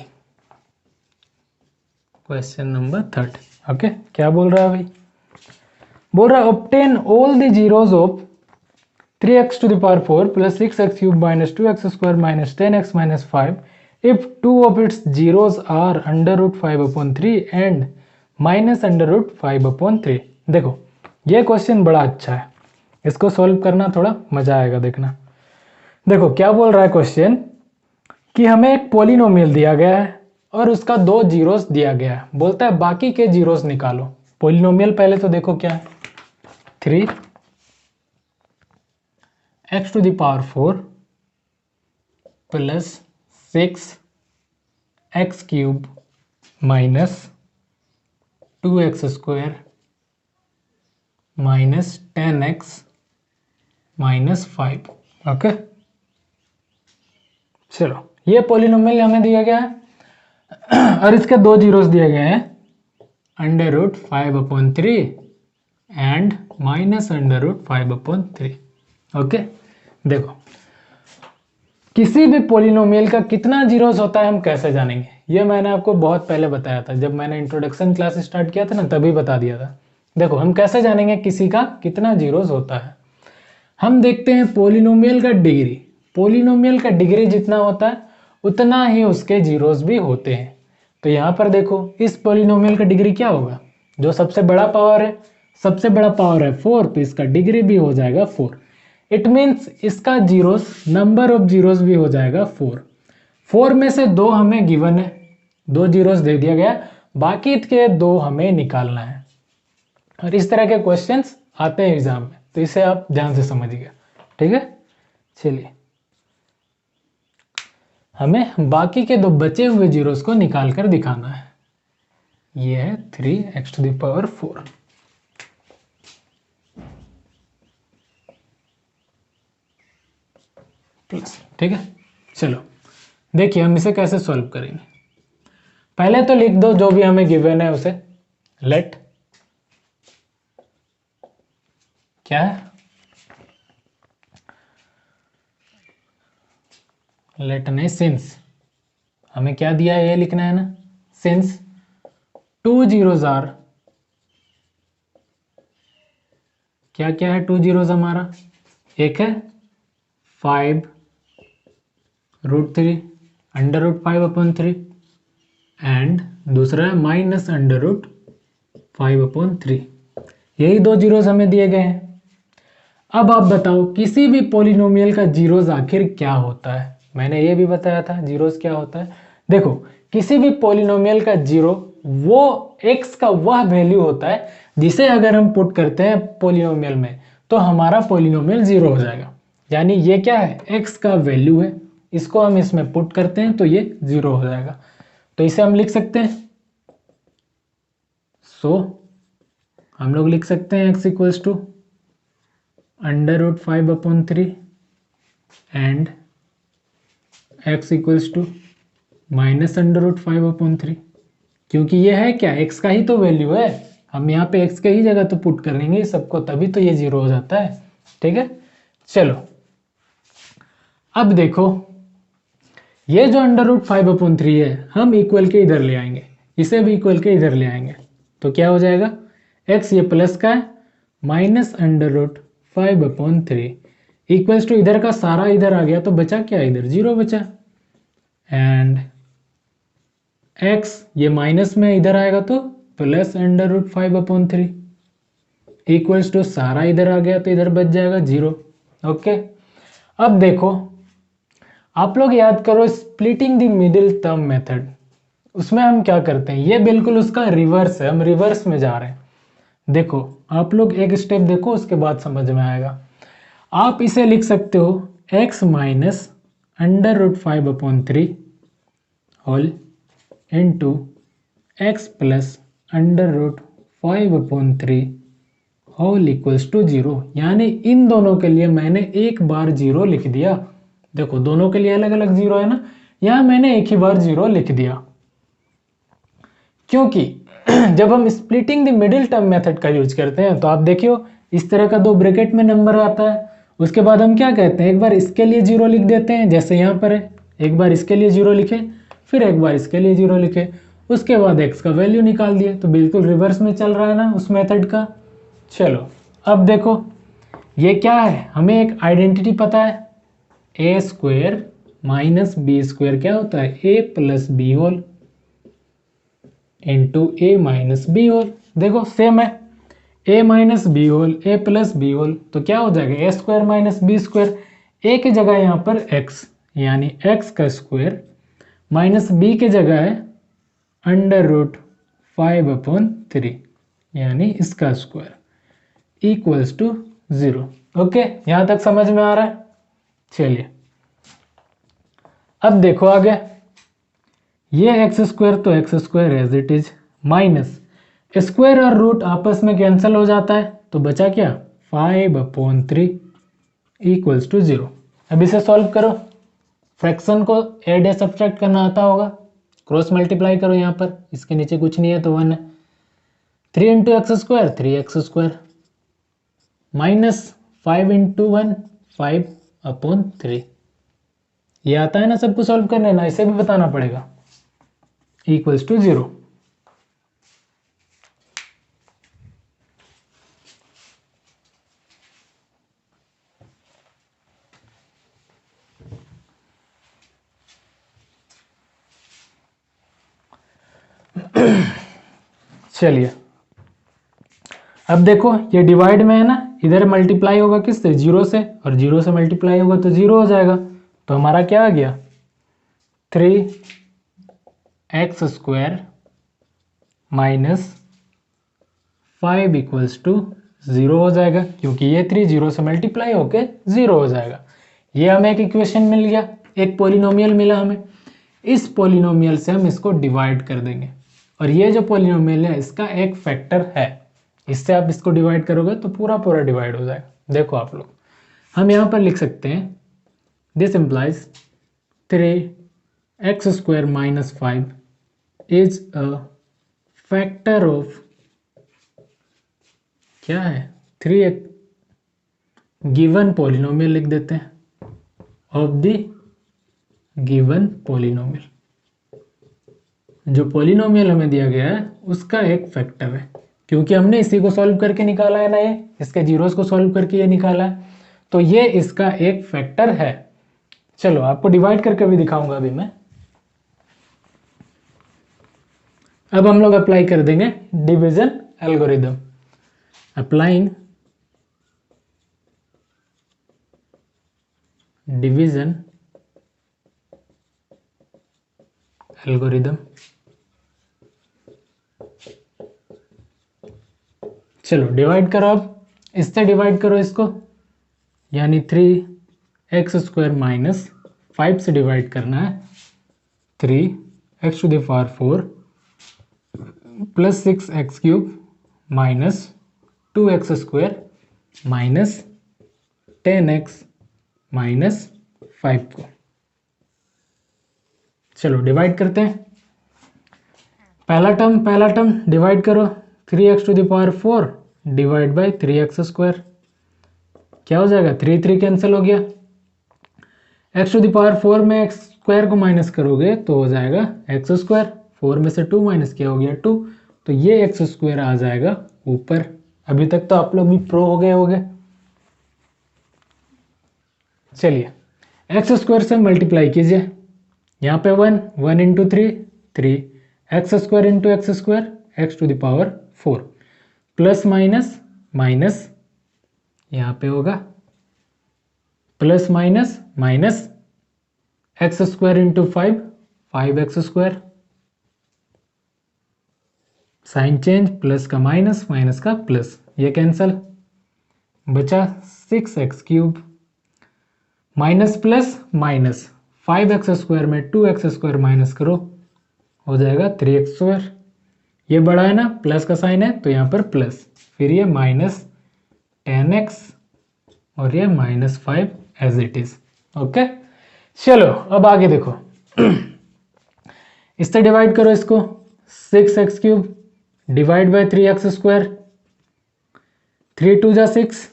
Question number 3। Okay, क्या बोल रहा है भाई? बोल रहा है obtain all the zeros of 3x to the power 4 plus 6x cube minus 2x square minus 10x minus 5 if two of its zeros are under root 5 upon 3 and minus under root 5 upon 3। देखो ये question बड़ा अच्छा है, इसको solve करना थोड़ा मजा आएगा। देखना, देखो क्या बोल रहा है क्वेश्चन कि हमें एक पॉलिनोमियल दिया गया है और उसका 2 जीरोस दिया गया है। बोलता है बाकी के जीरोस निकालो। पॉलिनोमियल पहले तो देखो क्या है, 3x to the power 4 plus 6x cube minus 2x square minus 10x minus 5। Okay, चलो ये पॉलिनोमियल हमें दिया गया है और इसके 2 जीरोस दिए गए हैं, under root 5 upon 3 and minus under root 5 upon 3। Okay, देखो किसी भी पॉलिनोमियल का कितना जीरोस होता है हम कैसे जानेंगे? ये मैंने आपको बहुत पहले बताया था, जब मैंने इंट्रोडक्शन क्लास स्टार्ट किया था ना, तभी बता दिया था। देखो हम कैसे जानेंगे किसी का कितना जीरोस होता है? हम देखते हैं पॉलिनोमियल का डिग्री। पॉलिनोमियल का डिग्री जितना होता है उतना ही उसके जीरोस भी होते हैं। तो यहाँ पर देखो इस पॉलिनोमियल का डिग्री क्या होगा? जो सबसे बड़ा पावर है, सबसे बड़ा पावर है 4, तो इसका डिग्री भी हो जाएगा 4। इट मीन्स इसका जीरोस, नंबर ऑफ जीरोस भी हो जाएगा 4। 4 में से 2 हमें गिवन है, 2 जीरोस दे दिया गया, बाकी के 2 हमें निकालना है। और इस तरह के क्वेश्चंस आते हैं एग्जाम में, तो इसे आप ध्यान से समझिएगा। ठीक है, चलिए हमें बाकी के 2 बचे हुए जीरोस को निकाल कर दिखाना है। ये है 3x to the power 4 plus. ठीक है, चलो देखिए हम इसे कैसे सॉल्व करेंगे। पहले तो लिख दो जो भी हमें गिवन है उसे। लेट क्या है, लेट नहीं, सिंस हमें क्या दिया है ये लिखना है ना। सिंस 2 जीरोस आर, क्या क्या है 2 जीरोस हमारा? एक है 5 root 3 under root 5 upon 3 and दूसरा है माइनस अंडर रूट 5 अपॉन 3। यही 2 जीरोस हमें दिए गए हैं। अब आप बताओ किसी भी पॉलिनोमियल का जीरोस आखिर क्या होता है? मैंने ये भी बताया था जीरोस क्या होता है। देखो किसी भी पॉलिनोमियल का जीरो वो x का वह वैल्यू होता है जिसे अगर हम पुट करते हैं पॉलिनोमियल में तो हमारा पॉलिनोमियल जीरो हो जाएगा। यानी ये क्या है, x का वैल्यू है, इसको हम इसमें पुट करते हैं तो ये जीरो हो जाएगा। तो इसे हम लिख सकते हैं, हम लोग लिख सकते हैं x equals to under root 5 upon 3 and x equals to minus under root 5 upon 3, क्योंकि ये है क्या, x का ही तो वैल्यू है। हम यहाँ पे x के ही जगह तो पुट करेंगे सबको, तभी तो ये जीरो हो जाता है। ठीक है, चलो अब देखो ये जो अंडर रूट 5 अपॉन 3 है हम इक्वल के इधर ले आएंगे, इसे भी इक्वल के इधर ले आएंगे, तो क्या हो जाएगा, x ये प्लस का है minus under root 5 upon 3 equals to इधर का सारा इधर आ गया, तो बचा क्या, इधर जीरो बचा। एंड x ये माइनस में इधर आएगा तो plus under root 5 upon 3 equals to सारा इधर आ गया तो इधर बच जाएगा जीरो। ओके, अब देखो आप लोग याद करो splitting the middle term method, उसमें हम क्या करते हैं, ये बिल्कुल उसका रिवर्स है, हम रिवर्स में जा रहे हैं। देखो आप लोग एक स्टेप देखो उसके बाद समझ में आएगा। आप इसे लिख सकते हो x minus under root 5 upon 3 whole into x plus under root 5 upon 3 whole equals to zero. यानी इन दोनों के लिए मैंने एक बार जीरो लिख दिया। देखो दोनों के लिए अलग अलग जीरो है ना, यहाँ मैंने एक ही बार जीरो लिख दिया, क्योंकि जब हम splitting the middle term method का यूज करते हैं तो आप देखियो इस तरह का 2 ब्रैकेट में नंबर आता है, उसके बाद हम क्या कहते हैं, एक बार इसके लिए जीरो लिख देते हैं, जैसे यहाँ पर है, एक बार इसके लिए जीरो लिखे फिर एक बार इसके लिए जीरो लिखे, उसके बाद x का वैल्यू निकाल दिया। तो बिल्कुल रिवर्स में चल रहा है ना उस मेथड का। चलो अब देखो ये क्या है, हमें एक आइडेंटिटी पता है, ए स्क्वायर माइनस बी स्क्वायर क्या होता है, ए प्लस बी होल इंटू ए माइनस बी होल। देखो सेम है, ए माइनस बी होल ए प्लस बी होल, तो क्या हो जाएगा ए स्क्वायर माइनस बी स्क्वायर, ए की जगह यहाँ पर एक्स यानी एक्स का स्क्वायर माइनस बी की जगह है अंडर रूट 5/3 यानी इसका स्क्वायर इक्वल्स टू 0। ओके, यहां तक समझ में आ रहा है। चलिए अब देखो आगे, ये एक्स स्क्वायर तो x square as it is, minus square और रूट आपस में कैंसिल हो जाता है, तो बचा क्या 5/3 इक्वल्स टू 0। अब इसे सॉल्व करो, फ्रैक्शन को एड या सब्ट्रैक्ट करना आता होगा, क्रॉस मल्टीप्लाई करो, यहाँ पर इसके नीचे कुछ नहीं है तो 1 है, 3 into x square 3x² minus 5 into 1 5/3। ये आता है ना सबको सॉल्व करने, ना इसे भी बताना पड़ेगा, इक्वल्स टू 0। चलिए अब देखो ये डिवाइड में है ना, इधर मल्टीप्लाई होगा किससे, 0 से, और 0 से मल्टीप्लाई होगा तो 0 हो जाएगा। तो हमारा क्या आ गया 3x² माइनस 5 इक्वल्स टू 0 हो जाएगा, क्योंकि ये 3 0 से मल्टीप्लाई होके 0 हो जाएगा। ये हमें एक इक्वेशन मिल गया, एक पॉलिनोमियल मिला हमें। इस पॉलिनोमियल से हम इसको डिवाइड कर देंगे, और ये जो पॉलिनोमियल है इसका एक फैक्टर है, इससे आप इसको डिवाइड करोगे तो पूरा पूरा डिवाइड हो जाएगा। देखो आप लोग, हम यहाँ पर लिख सकते हैं this implies 3x² minus 5 is a factor of क्या है 3 गिवन पॉलिनोमियल लिख देते हैं, ऑफ द गिवन पॉलिनोमियल। जो पॉलिनोमियल हमें दिया गया है उसका एक फैक्टर है, क्योंकि हमने इसी को सॉल्व करके निकाला है ना, ये इसके जीरोस को सॉल्व करके ये निकाला है, तो ये इसका एक फैक्टर है। चलो आपको डिवाइड करके भी दिखाऊंगा अभी मैं। अब हम लोग अप्लाई कर देंगे division algorithm. Applying division algorithm. चलो डिवाइड करो, अब इससे डिवाइड करो इसको, यानी 3x² माइनस 5 से डिवाइड करना है 3x⁴ plus 6x³ minus 2x² minus 10x minus 5 को। चलो डिवाइड करते हैं, पहला टर्म डिवाइड करो, 3x⁴ डिवाइड बाई 3x², क्या हो जाएगा 3 3 कैंसिल हो गया, x⁴ में x² को माइनस करोगे तो हो जाएगा x², 4 में से 2 माइनस किया हो गया 2, तो ये x² आ जाएगा ऊपर। अभी तक तो आप लोग भी प्रो हो गए होंगे। चलिए x² से मल्टीप्लाई कीजिए, यहाँ पे 1 into 3 x² into x² x⁴ plus minus minus, यहाँ पे होगा plus minus minus x² into 5x², sign change, plus का माइनस माइनस का प्लस, ये कैंसल, बचा 6x³ minus plus minus 5x² में 2x² माइनस करो हो जाएगा 3x²। ये बड़ा है ना, प्लस का साइन है तो यहाँ पर प्लस, फिर ये माइनस 10x और ये -5 एज इट इज। ओके चलो अब आगे देखो इससे डिवाइड करो इसको, 6x³ डिवाइड बाई 3x², 3 2 जा 6,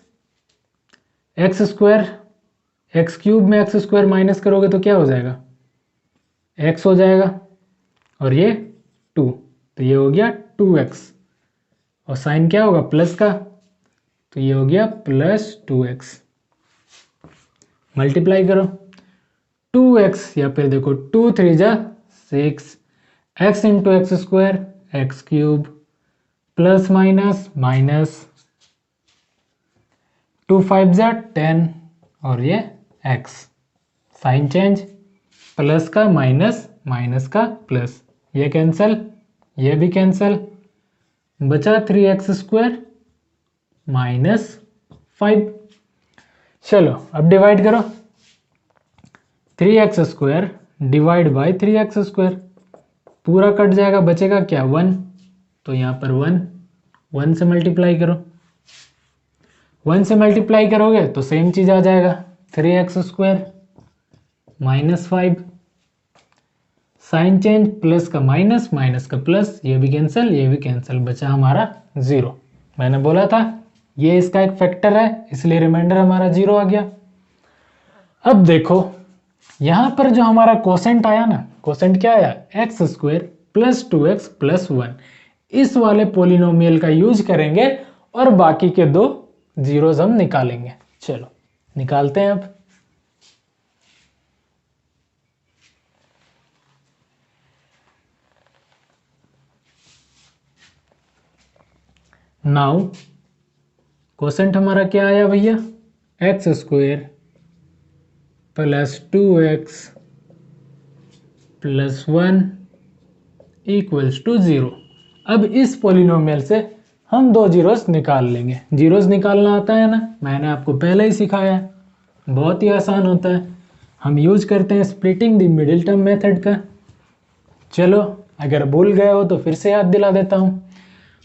x² x³ में x² माइनस करोगे तो क्या हो जाएगा x हो जाएगा, और ये 2, तो ये हो गया 2x, और साइन क्या होगा प्लस का, तो ये हो गया प्लस 2x। मल्टीप्लाई करो 2x, या फिर देखो 2 3 जा 6, x into x square x cube, plus minus minus, 2 5 जा 10, और ये x, साइन चेंज, प्लस का माइनस, माइनस का प्लस, ये कैंसल, ये भी कैंसल, बचा 3x स्क्वायर माइनस 5। चलो अब डिवाइड करो, 3x square divide by 3x square, पूरा कट जाएगा, बचेगा क्या 1, तो यहाँ पर 1 से मल्टीप्लाई करो, 1 से मल्टीप्लाई करोगे तो सेम चीज आ जाएगा, 3x square minus 5, sign change, plus का माइनस, माइनस का प्लस, ये भी कैंसिल, ये भी कैंसिल, बचा हमारा 0। मैंने बोला था ये इसका एक फैक्टर है, इसलिए रिमाइंडर हमारा 0 आ गया। अब देखो यहां पर जो हमारा कोसेंट आया ना, कोसेंट क्या आया, x square plus 2x plus 1, इस वाले पोलिनोमियल का यूज करेंगे और बाकी के दो जीरोस हम निकालेंगे। चलो निकालते हैं अब। नाउ कोसेंट हमारा क्या आया भैया, x square plus 2x plus 1 equals to 0। अब इस पोलिनोमियल से हम दो जीरोस निकाल लेंगे। जीरोस निकालना आता है ना, मैंने आपको पहले ही सिखाया है, बहुत ही आसान होता है। हम यूज करते हैं splitting the middle term method का। चलो अगर भूल गए हो तो फिर से याद दिला देता हूँ।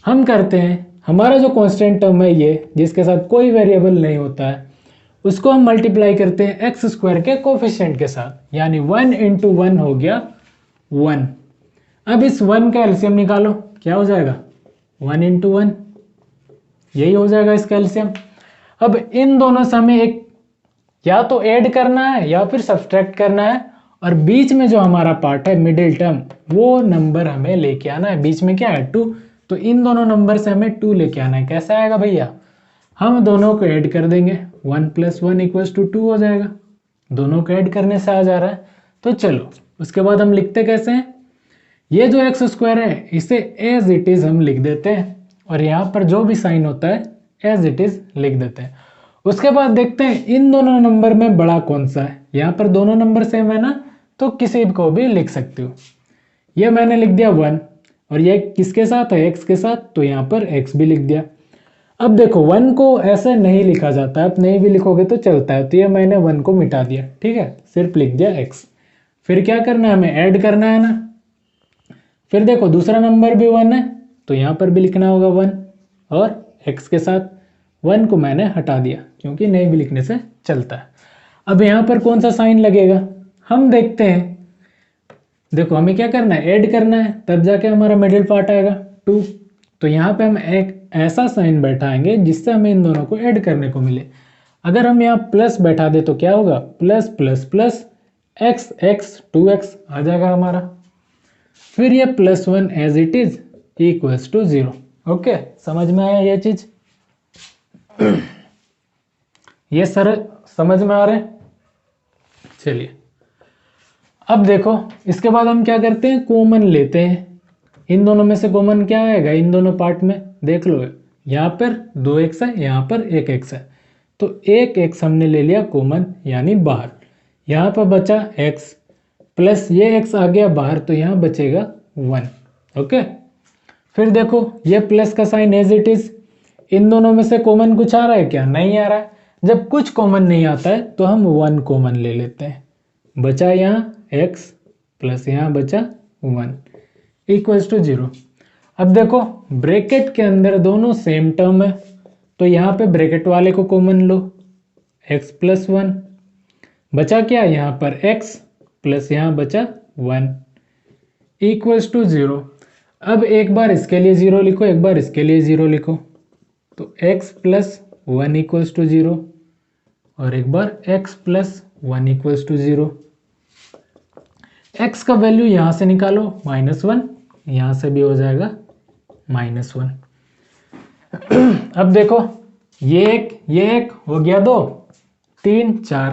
हम करते हैं, हमारा जो कांस्टेंट टर्म है ये, जिसके साथ कोई वेरिएबल नहीं होता है, उसको हम मल्टीप्लाई करते हैं एक्स स्क्वायर के कोफिशिएंट के साथ, यानी 1 इंटू 1 हो गया 1। अब इस 1 का एलसीएम निकालो, क्या हो जाएगा 1 इंटू 1, यही हो जाएगा इसका एलसीएम। अब इन दोनों से हमें एक या तो ऐड करना है या फिर सब्सट्रैक्ट करना है, और बीच में जो हमारा पार्ट है मिडिल टर्म, वो नंबर हमें लेके आना है। बीच में क्या है 2, तो इन दोनों नंबर से हमें 2 लेके आना है। कैसे आएगा भैया, हम दोनों को ऐड कर देंगे, 1 प्लस 1 इक्वल्स टू 2 हो जाएगा। दोनों को ऐड करने से आ जा रहा है। तो चलो उसके बाद हम लिखते कैसे हैं, ये जो एक्स स्क्वायर है इसे एज इट इज हम लिख देते हैं, और यहाँ पर जो भी साइन होता है एज इट इज लिख देते हैं। उसके बाद देखते हैं इन दोनों नंबर में बड़ा कौन सा है। यहाँ पर दोनों नंबर सेम है ना, तो किसी को भी लिख सकते हो। ये मैंने लिख दिया 1, और ये किसके साथ है, एक्स के साथ, तो यहाँ पर एक्स भी लिख दिया। अब देखो 1 को ऐसे नहीं लिखा जाता है, आप नहीं भी लिखोगे तो चलता है, तो ये मैंने 1 को मिटा दिया, ठीक है, सिर्फ लिख दिया x। फिर क्या करना है, हमें ऐड करना है ना। फिर देखो दूसरा नंबर भी 1 है, तो यहाँ पर भी लिखना होगा 1, और x के साथ 1 को मैंने हटा दिया क्योंकि नहीं भी लिखने से चलता है। अब यहाँ पर कौन सा साइन लगेगा हम देखते हैं। देखो हमें क्या करना है, ऐड करना है, तब जाके हमारा मिडिल पार्ट आएगा 2। तो यहाँ पे हम एक ऐसा साइन बैठाएंगे जिससे हमें इन दोनों को ऐड करने को मिले। अगर हम यहाँ प्लस बैठा दे तो क्या होगा, plus plus plus x x 2x आ जाएगा हमारा। फिर ये plus 1 as it is equals to 0। Okay, समझ में आया ये चीज? ये सर समझ में आ रहे हैं? चलिए अब देखो इसके बाद हम क्या करते हैं, कॉमन लेते हैं। इन दोनों में से कॉमन क्या आएगा, इन दोनों पार्ट में देख लो, यहाँ पर 2x है, यहाँ पर 1x है, तो 1x हमने ले लिया कॉमन यानी बाहर। यहाँ पर बचा x प्लस ये x आ गया बाहर, तो यहाँ बचेगा 1। ओके, फिर देखो ये प्लस का साइन एज इट इज। इन दोनों में से कॉमन कुछ आ रहा है क्या, नहीं आ रहा है। जब कुछ कॉमन नहीं आता है तो हम 1 कॉमन ले लेते हैं। बचा यहाँ x प्लस यहाँ बचा 1 इक्वल्स टू 0। अब देखो ब्रैकेट के अंदर दोनों सेम टर्म है, तो यहाँ पे ब्रैकेट वाले को कॉमन लो, x प्लस 1 बचा क्या, यहाँ पर x प्लस यहाँ बचा 1 इक्वल्स टू 0। अब एक बार इसके लिए 0 लिखो, एक बार इसके लिए 0 लिखो, तो x प्लस 1 इक्वल्स टू 0, और एक बार x plus 1 equals to 0। x का वैल्यू यहाँ से निकालो -1, यहाँ से भी हो जाएगा -1। अब देखो ये एक हो गया 2, 3, 4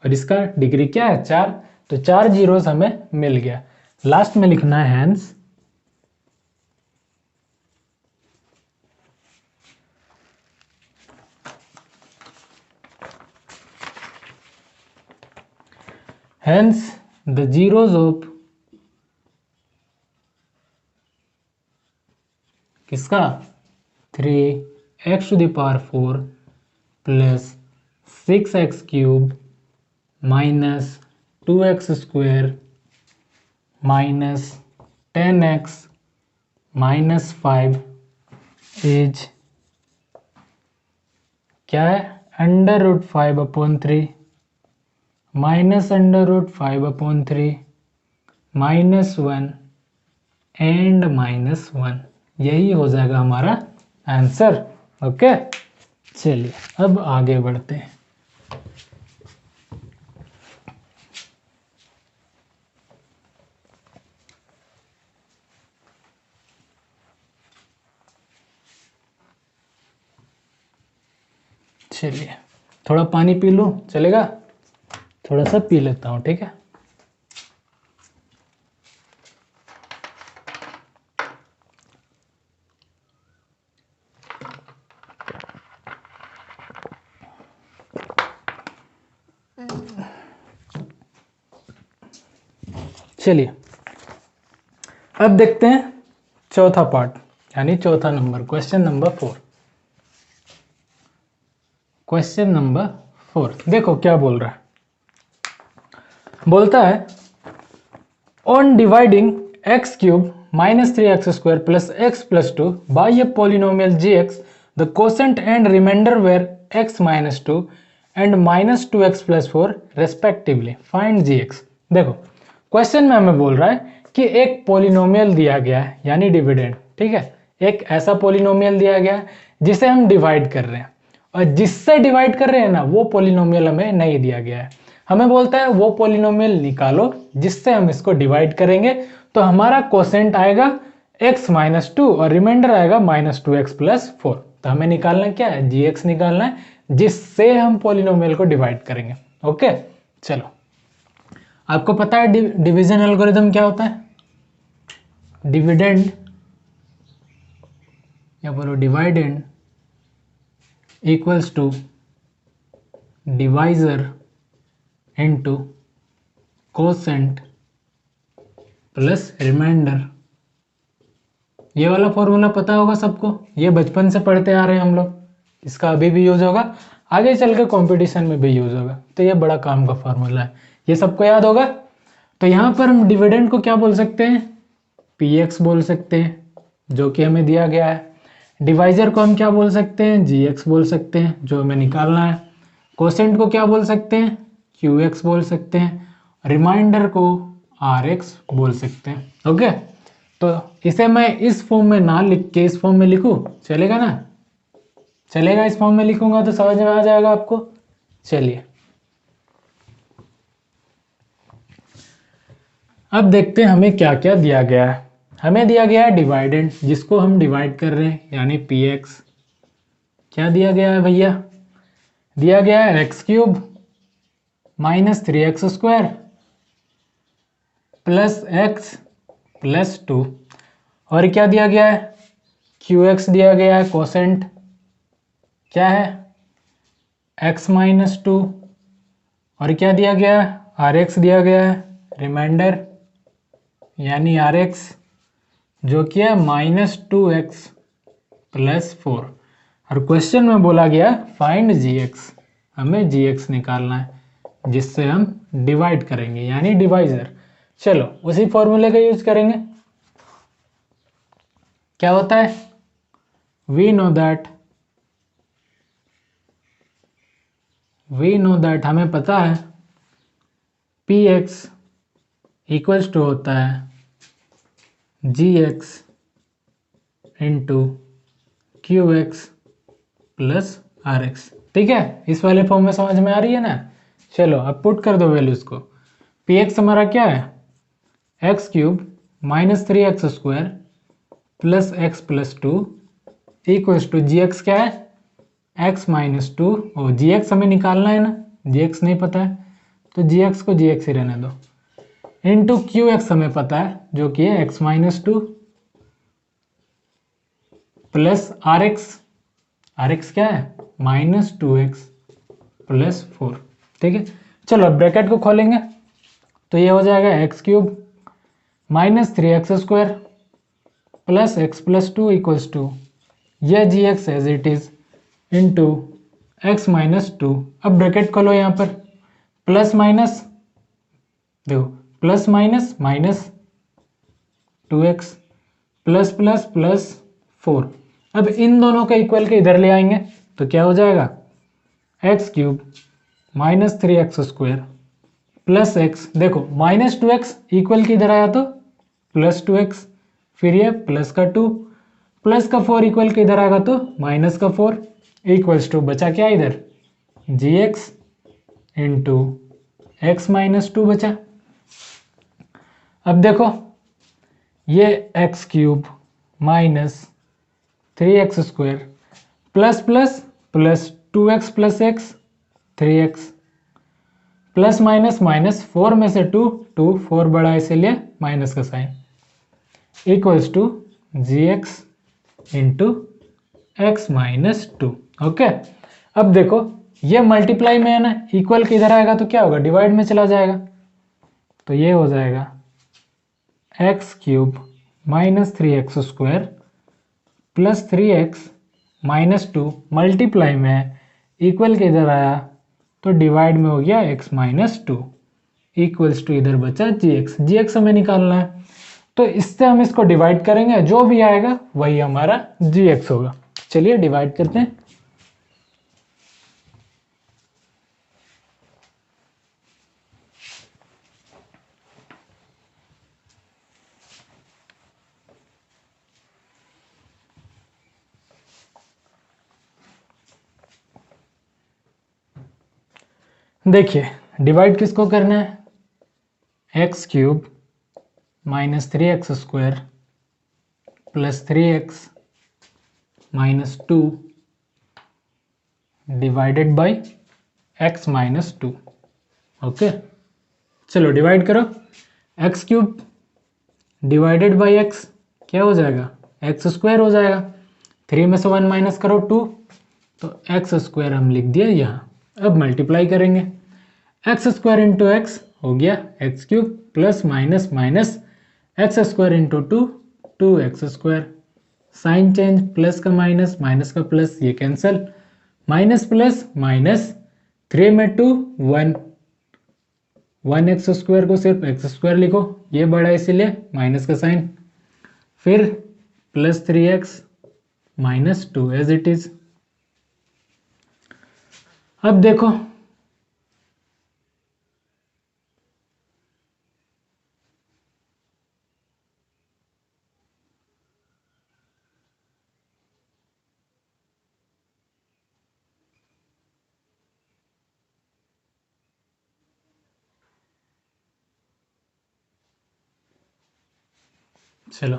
और इसका डिग्री क्या है 4, तो 4 जीरोस हमें मिल गया। लास्ट में लिखना है hence the zeros of किसका 3x⁴ plus 6x³ minus 2x² minus 10x minus 5 is क्या है √5/3 माइनस √5/3 -1 एंड -1। यही हो जाएगा हमारा आंसर। ओके, चलिए अब आगे बढ़ते हैं। चलिए थोड़ा पानी पी लूं, चलेगा? थोड़ा सा पी लेता हूं, ठीक है। चलिए अब देखते हैं चौथा पार्ट, यानी चौथा number, question number 4। Question number 4 देखो क्या बोल रहा है। बोलता है on dividing x³ - 3x² + x + 2 by a polynomial gx the quotient and remainder were x - 2 and -2x + 4 respectively, find gx। देखो क्वेश्चन में हमें बोल रहा है कि एक पॉलिनोमियल दिया गया है, यानी डिविडेंड, ठीक है। एक ऐसा पॉलिनोमियल दिया गया है जिसे हम डिवाइड कर रहे हैं, और जिससे डिवाइड कर रहे हैं ना वो पॉलिनोमियल हमें नहीं दिया गया है। हमें बोलता है वो पॉलिनोमियल निकालो जिससे हम इसको डिवाइड करेंगे, तो हमारा कोसेंट आएगा x - 2 और रिमाइंडर आएगा -2x + 4। तो हमें निकालना क्या है, gx निकालना है, जिससे हम पॉलिनोमियल को डिवाइड करेंगे। ओके, चलो आपको पता है डिवीजन एल्गोरिथम क्या होता है? डिविडेंड या बोलो dividend equals to divisor into quotient plus remainder. ये वाला फॉर्मूला पता होगा सबको, ये बचपन से पढ़ते आ रहे हैं हम लोग। इसका अभी भी यूज होगा, आगे चल के कॉम्पिटिशन में भी यूज होगा, तो ये बड़ा काम का फॉर्मूला है, ये सबको याद होगा। तो यहाँ पर हम डिविडेंड को क्या बोल सकते हैं, px बोल सकते हैं, जो कि हमें दिया गया है। डिवाइजर को हम क्या बोल सकते हैं, gx बोल सकते हैं, जो हमें निकालना है। कोसेंट को क्या बोल सकते हैं, qx बोल सकते हैं। रिमाइंडर को rx बोल सकते हैं। ओके, तो इसे मैं इस फॉर्म में ना लिख के इस फॉर्म में लिखूं, चलेगा ना? चलेगा, इस फॉर्म में लिखूंगा तो समझ में आ जाएगा आपको। चलिए अब देखते हैं हमें क्या क्या दिया गया है। हमें दिया गया है डिवाइडेंड, जिसको हम डिवाइड कर रहे हैं, यानी px। क्या दिया गया है भैया? दिया गया है x³ - 3x² + x + 2। और क्या दिया गया है, qx दिया गया है, कोसेंट क्या है x - 2। और क्या दिया गया है, rx दिया गया है, रिमाइंडर यानी rx, जो कि है -2x + 4। और क्वेश्चन में बोला गया फाइंड gx, हमें gx निकालना है जिससे हम डिवाइड करेंगे, यानी डिवाइजर। चलो उसी फॉर्मूले का यूज करेंगे। क्या होता है, वी नो दैट हमें पता है px इक्वल्स टू होता है gx इंटू qx + rx। ठीक है, इस वाले फॉर्म में समझ में आ रही है ना? चलो अब पुट कर दो वैल्यूज को। px हमारा क्या है, x³ -3x² plus x plus 2 equals to g x क्या है, x माइनस 2, और जी एक्स हमें निकालना है ना, जी एक्स नहीं पता है तो जी एक्स को जी एक्स ही रहने दो, इंटू क्यू एक्स हमें पता है जो कि है x minus 2 plus r x क्या है -2x प्लस 4। ठीक है, चलो अब ब्रैकेट को खोलेंगे तो ये हो जाएगा x³ -3x² plus x plus 2 equals to ये G X as it is into x minus 2। अब ब्रैकेट खोलो यहाँ पर, प्लस माइनस देखो, plus minus minus 2x plus plus plus 4। अब इन दोनों का इक्वल के इधर ले आएंगे तो क्या हो जाएगा, x³ -3x² प्लस x, देखो -2x इक्वल के इधर आया तो प्लस 2x, फिर ये प्लस का 2 प्लस का 4 इक्वल के इधर आएगा तो माइनस का 4 इक्वल्स टू बचा क्या इधर g x into x minus 2 बचा। अब देखो ये x³ -3x² plus plus plus 2x plus x 3x plus minus minus 4 में से 2 4 बड़ा इसीलिए माइनस का sign equals to g x into x minus 2। Okay, अब देखो ये मल्टीप्लाई में है ना, इक्वल के इधर आएगा तो क्या होगा, डिवाइड में चला जाएगा तो ये हो जाएगा x³ -3x² plus 3x minus 2 multiply में है, इक्वल के इधर आया तो डिवाइड में हो गया x माइनस 2 इक्वल्स टू इधर बचा जी एक्स हमें निकालना है तो इससे हम इसको डिवाइड करेंगे, जो भी आएगा वही हमारा जी एक्स होगा। चलिए डिवाइड करते हैं। देखिए डिवाइड किसको करना है, x³ -3x² plus 3x minus 2 divided by x minus 2। Okay, चलो डिवाइड करो, x³ डिवाइडेड बाई x क्या हो जाएगा, x² हो जाएगा, 3 में से 1 माइनस करो 2 तो x² हम लिख दिया यहाँ। अब मल्टीप्लाई करेंगे, x² इंटू एक्स हो गया x³ plus minus minus x² into 2 2x², sign change, plus का माइनस माइनस का प्लस, ये कैंसल, माइनस प्लस माइनस 3 में 2 1 1x² को सिर्फ x² लिखो, ये बड़ा इसीलिए माइनस का साइन, फिर plus 3x minus 2 as it is. अब देखो चलो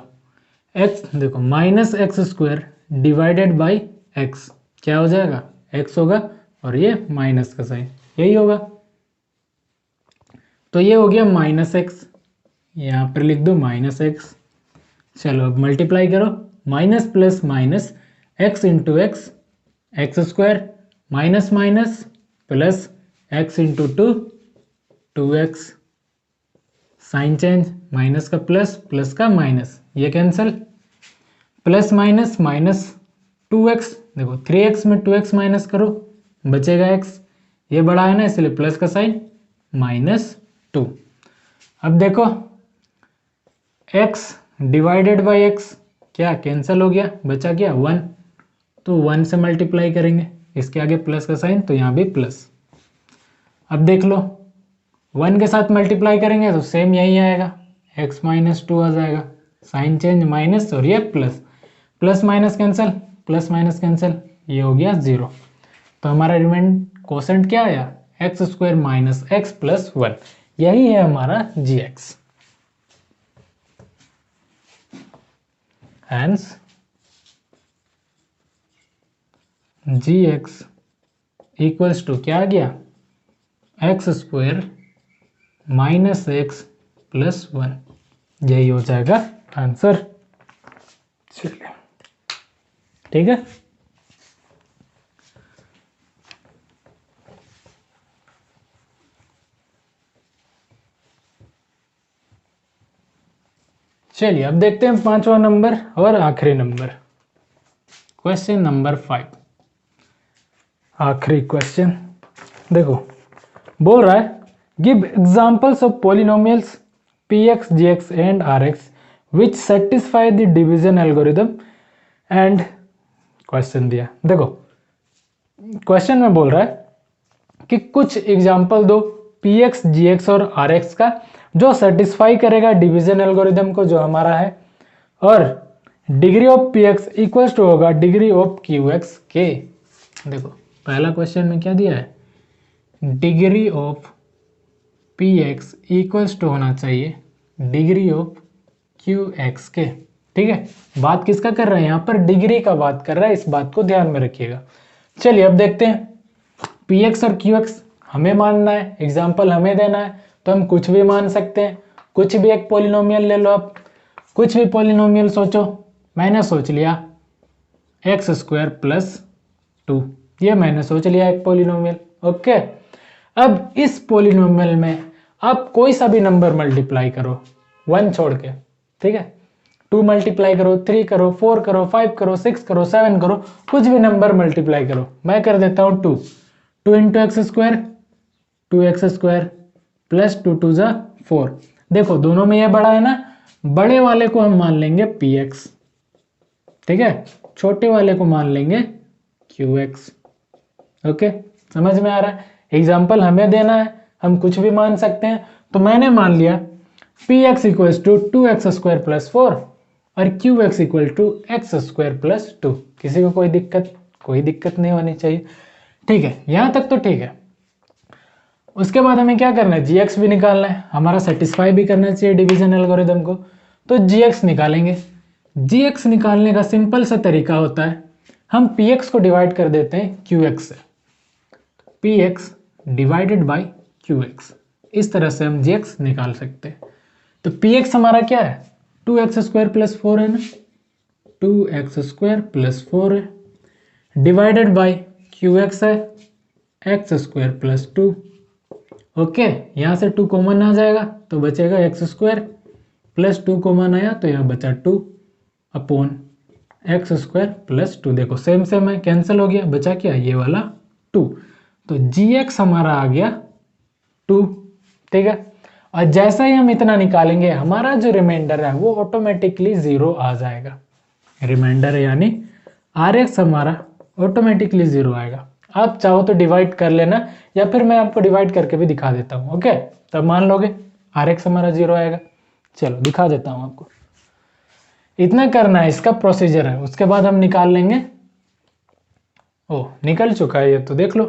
x देखो -x² डिवाइडेड बाई x क्या हो जाएगा, x होगा और ये माइनस का साइन यही होगा तो ये हो गया -x, यहाँ पर लिख दो -x। चलो अब मल्टीप्लाई करो, minus plus minus x into x x² minus minus plus x into 2 2x, sign change, minus का प्लस प्लस का माइनस, ये cancel, plus minus minus 2x, देखो 3x में 2x माइनस करो बचेगा x, ये बड़ा है ना इसलिए प्लस का साइन -2। अब देखो x डिवाइडेड बाई x क्या कैंसिल हो गया, बचा क्या 1, तो 1 से मल्टीप्लाई करेंगे, इसके आगे प्लस का साइन तो यहाँ भी प्लस। अब देख लो 1 के साथ मल्टीप्लाई करेंगे तो सेम यही आएगा, x माइनस 2 आ जाएगा, साइन चेंज माइनस और ये plus, plus minus cancel, plus minus cancel, ये हो गया 0। तो हमारा रिमेंड क्वोशेंट क्या आया, x² माइनस x प्लस 1, यही है हमारा G X. Hence G X equals to क्या आ गया, x square minus X plus one, यही हो जाएगा आंसर। चलिए ठीक है। चलिए अब देखते हैं पांचवा नंबर और आखिरी नंबर, क्वेश्चन नंबर 5, आखिरी क्वेश्चन। देखो बोल रहा है give examples of polynomials px gx and rx which satisfy the division algorithm and question दिया। देखो क्वेश्चन में बोल रहा है कि कुछ एग्जांपल दो px gx और rx का जो सेटिस्फाई करेगा डिवीजन एल्गोरिदम को जो हमारा है, और degree of px equals to होगा डिग्री ऑफ qx के। देखो पहला क्वेश्चन में क्या दिया है, degree of px equals to होना चाहिए डिग्री ऑफ qx के। ठीक है, बात किसका कर रहे हैं यहाँ पर, डिग्री का बात कर रहा है, इस बात को ध्यान में रखिएगा। चलिए अब देखते हैं px और qx हमें मानना है, एग्जाम्पल हमें देना है, तो हम कुछ भी मान सकते हैं, कुछ भी एक पॉलिनोमियल ले लो आप, कुछ भी पॉलिनोमियल सोचो। मैंने सोच लिया एक्स स्क्वायर प्लस 2, ये मैंने सोच लिया एक पॉलिनोमियल। ओके, अब इस पॉलिनोमियल में आप कोई सा भी नंबर मल्टीप्लाई करो 1 छोड़ के, ठीक है, 2 मल्टीप्लाई करो, 3 करो, 4 करो, 5 करो, 6 करो, 7 करो, कुछ भी नंबर मल्टीप्लाई करो। मैं कर देता हूँ 2 into x square, 2x² plus 2 2 जा 4। देखो दोनों में ये बड़ा है ना, बड़े वाले को हम मान लेंगे px, ठीक है, छोटे वाले को मान लेंगे qx। ओके, समझ में आ रहा है, एग्जाम्पल हमें देना है, हम कुछ भी मान सकते हैं। तो मैंने मान लिया px equals to 2x² plus 4 और qx equal to x² plus 2। किसी को कोई दिक्कत नहीं होनी चाहिए। ठीक है, यहां तक तो ठीक है। उसके बाद हमें क्या करना है, gx भी निकालना है, हमारा सेटिस्फाई भी करना चाहिए डिवीजन एल्गोरिदम को, तो gx निकालेंगे। gx निकालने का सिंपल सा तरीका होता है, हम px को डिवाइड कर देते हैं qx से, px डिवाइडेड बाय qx, इस तरह से हम gx निकाल सकते हैं। तो px हमारा क्या है, 2x² प्लस 4 है ना, 2x² प्लस 4 है, डिवाइडेड बाय qx है x² प्लस 2। ओके, यहां से 2 कॉमन आ जाएगा तो बचेगा x² प्लस 2 कॉमन आया तो यहाँ बचा 2 अपॉन x² प्लस 2। देखो सेम सेम है, कैंसिल हो गया, बचा क्या, ये वाला 2। तो gx हमारा आ गया 2। ठीक है, और जैसा ही हम इतना निकालेंगे हमारा जो रिमाइंडर है वो ऑटोमेटिकली 0 आ जाएगा। रिमाइंडर यानी rx हमारा ऑटोमेटिकली 0 आएगा। आप चाहो तो डिवाइड कर लेना, या फिर मैं आपको डिवाइड करके भी दिखा देता हूँ। ओके, तब मान लोगे rx हमारा 0 आएगा। चलो दिखा देता हूँ आपको, इतना करना है, इसका प्रोसीजर है। उसके बाद हम निकाल लेंगे। ओ निकल चुका है ये तो, देख लो।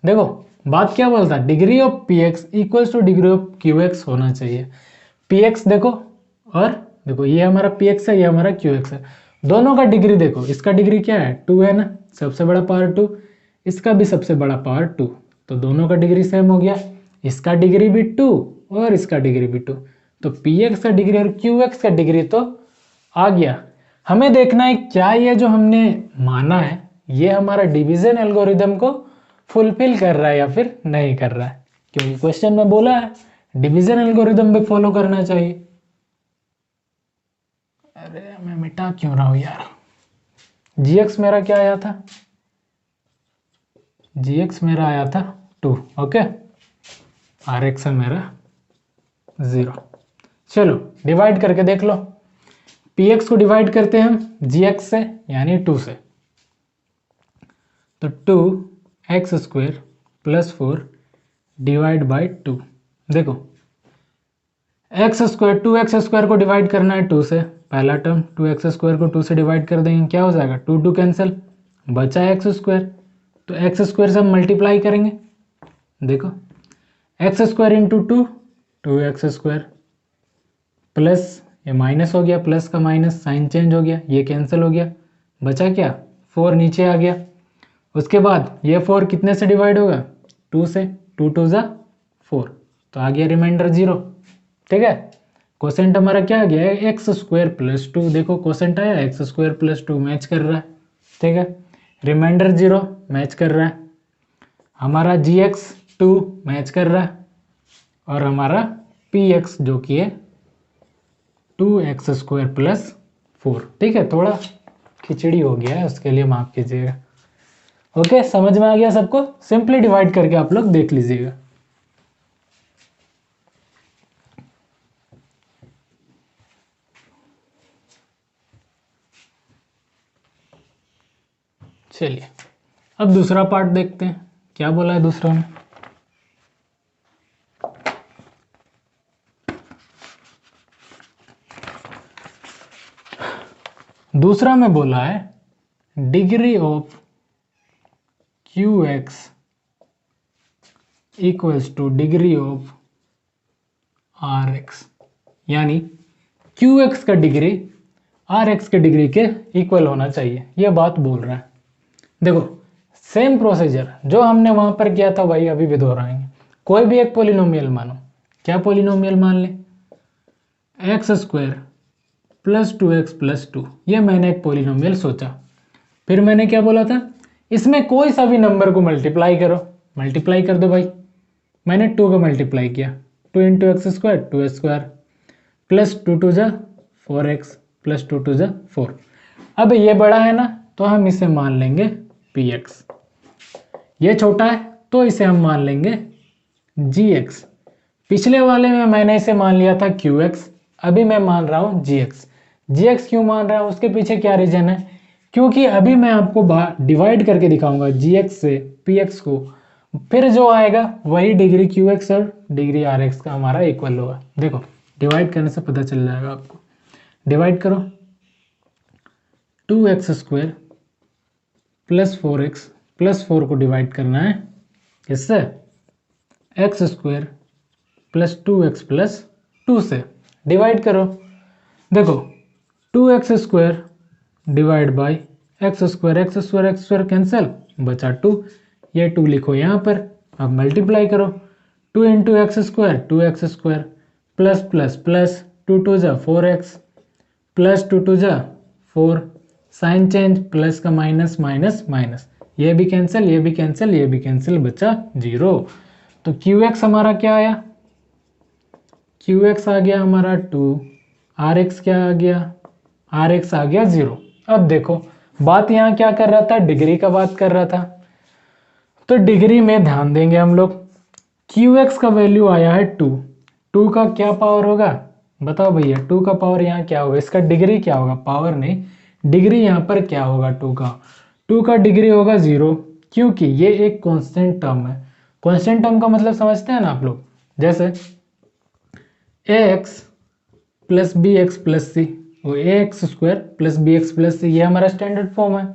देखो बात क्या बोलता है, degree of px equals to degree of qx होना चाहिए। px देखो, और देखो ये हमारा px है, ये हमारा qx है, दोनों का डिग्री देखो, इसका डिग्री क्या है 2 है ना, सबसे बड़ा पावर 2, इसका भी सबसे बड़ा पावर 2, तो दोनों का डिग्री सेम हो गया। इसका डिग्री भी 2 और इसका डिग्री भी 2, तो px का डिग्री और qx का डिग्री तो आ गया। हमें देखना है क्या ये जो हमने माना है ये हमारा डिवीजन एल्गोरिदम को फुलफिल कर रहा है या फिर नहीं कर रहा है, क्योंकि क्वेश्चन में बोला है डिवीजन एल्गोरिदम भी फॉलो करना चाहिए। अरे मैं मिटा क्यों रहा हूं यार, gx मेरा क्या आया था, gx मेरा आया था 2। ओके, rx है मेरा 0। चलो डिवाइड करके देख लो, px को डिवाइड करते हैं हम gx से यानी 2 से, तो 2x² प्लस 4 डिवाइड बाई 2। देखो x² को डिवाइड करना है 2 से, पहला टर्म 2x² को 2 से डिवाइड कर देंगे, क्या हो जाएगा 2 2 कैंसिल, बचा x², तो x² से हम मल्टीप्लाई करेंगे। देखो x² इंटू 2 2x² प्लस ये माइनस हो गया, प्लस का माइनस साइन चेंज हो गया, ये कैंसिल हो गया, बचा क्या 4 नीचे आ गया। उसके बाद ये 4 कितने से डिवाइड होगा 2 से, 2 2 ज़ा 4, तो आ गया रिमाइंडर 0। ठीक है, कोसेंट हमारा क्या आ गया है एक्स स्क्वायर प्लस 2, देखो कोसेंट आया एक्स स्क्वायर प्लस 2 मैच कर रहा है। ठीक है, रिमाइंडर 0 मैच कर रहा है, हमारा जी एक्स 2 मैच कर रहा है, और हमारा पी एक्स जो कि है 2x स्क्वायर प्लस 4। ठीक है, थोड़ा खिचड़ी हो गया है, उसके लिए माफ कीजिएगा। ओके, समझ में आ गया सबको? सिंपली डिवाइड करके आप लोग देख लीजिएगा। चलिए अब दूसरा पार्ट देखते हैं, क्या बोला है दूसरा में। दूसरा में बोला है degree of q x equals to degree of r x, यानी क्यू एक्स का डिग्री आर एक्स के डिग्री के इक्वल होना चाहिए, यह बात बोल रहा है। देखो सेम प्रोसीजर जो हमने वहां पर किया था वही अभी भी दोहराएंगे। कोई भी एक पोलिनोमियल मानो, क्या पोलिनोमियल मान ले, x square plus 2x plus 2, ये मैंने एक पोलिनोमियल सोचा। फिर मैंने क्या बोला था, इसमें कोई सा भी नंबर को मल्टीप्लाई करो, मल्टीप्लाई कर दो भाई। मैंने 2 को मल्टीप्लाई किया, 2 into x square 2 square plus 2 2 जा 4x प्लस 2 2 जा 4। अब ये बड़ा है ना, तो हम इसे मान लेंगे px, ये छोटा है तो इसे हम मान लेंगे gx। पिछले वाले में मैंने इसे मान लिया था qx, अभी मैं मान रहा हूँ gx। gx क्यों मान रहा हूँ, उसके पीछे क्या रीजन है, क्योंकि अभी मैं आपको डिवाइड करके दिखाऊंगा gx से px को, फिर जो आएगा वही डिग्री qx और डिग्री rx का हमारा इक्वल होगा। देखो डिवाइड करने से पता चल जाएगा आपको, डिवाइड करो 2x square plus 4x plus 4 को डिवाइड करना है किससे, x square plus 2x plus 2 से, डिवाइड करो। देखो 2x square divide by x square, x square x square cancel, बचा 2, ये 2 लिखो यहाँ पर। अब मल्टीप्लाई करो 2 into x square 2x square plus plus plus 2 2 जा 4x प्लस 2 2 जा 4, साइन चेंज, प्लस का माइनस माइनस माइनस, ये भी कैंसिल ये भी कैंसिल ये भी कैंसिल, बचा 0। तो qx हमारा क्या आया, qx आ गया हमारा 2, rx क्या आ गया, rx आ गया 0। अब देखो बात यहाँ क्या कर रहा था, डिग्री का बात कर रहा था, तो डिग्री में ध्यान देंगे हम लोग। qx का वैल्यू आया है 2, 2 का क्या पावर होगा बताओ भैया, 2 का पावर यहाँ क्या होगा, इसका डिग्री क्या होगा, पावर नहीं डिग्री यहाँ पर क्या होगा 2 का डिग्री होगा 0, क्योंकि ये एक कांस्टेंट टर्म है। कांस्टेंट टर्म का मतलब समझते हैं ना आप लोग, जैसे ax plus B X plus C, वो ax square plus B X plus C, ये हमारा स्टैंडर्ड फॉर्म है।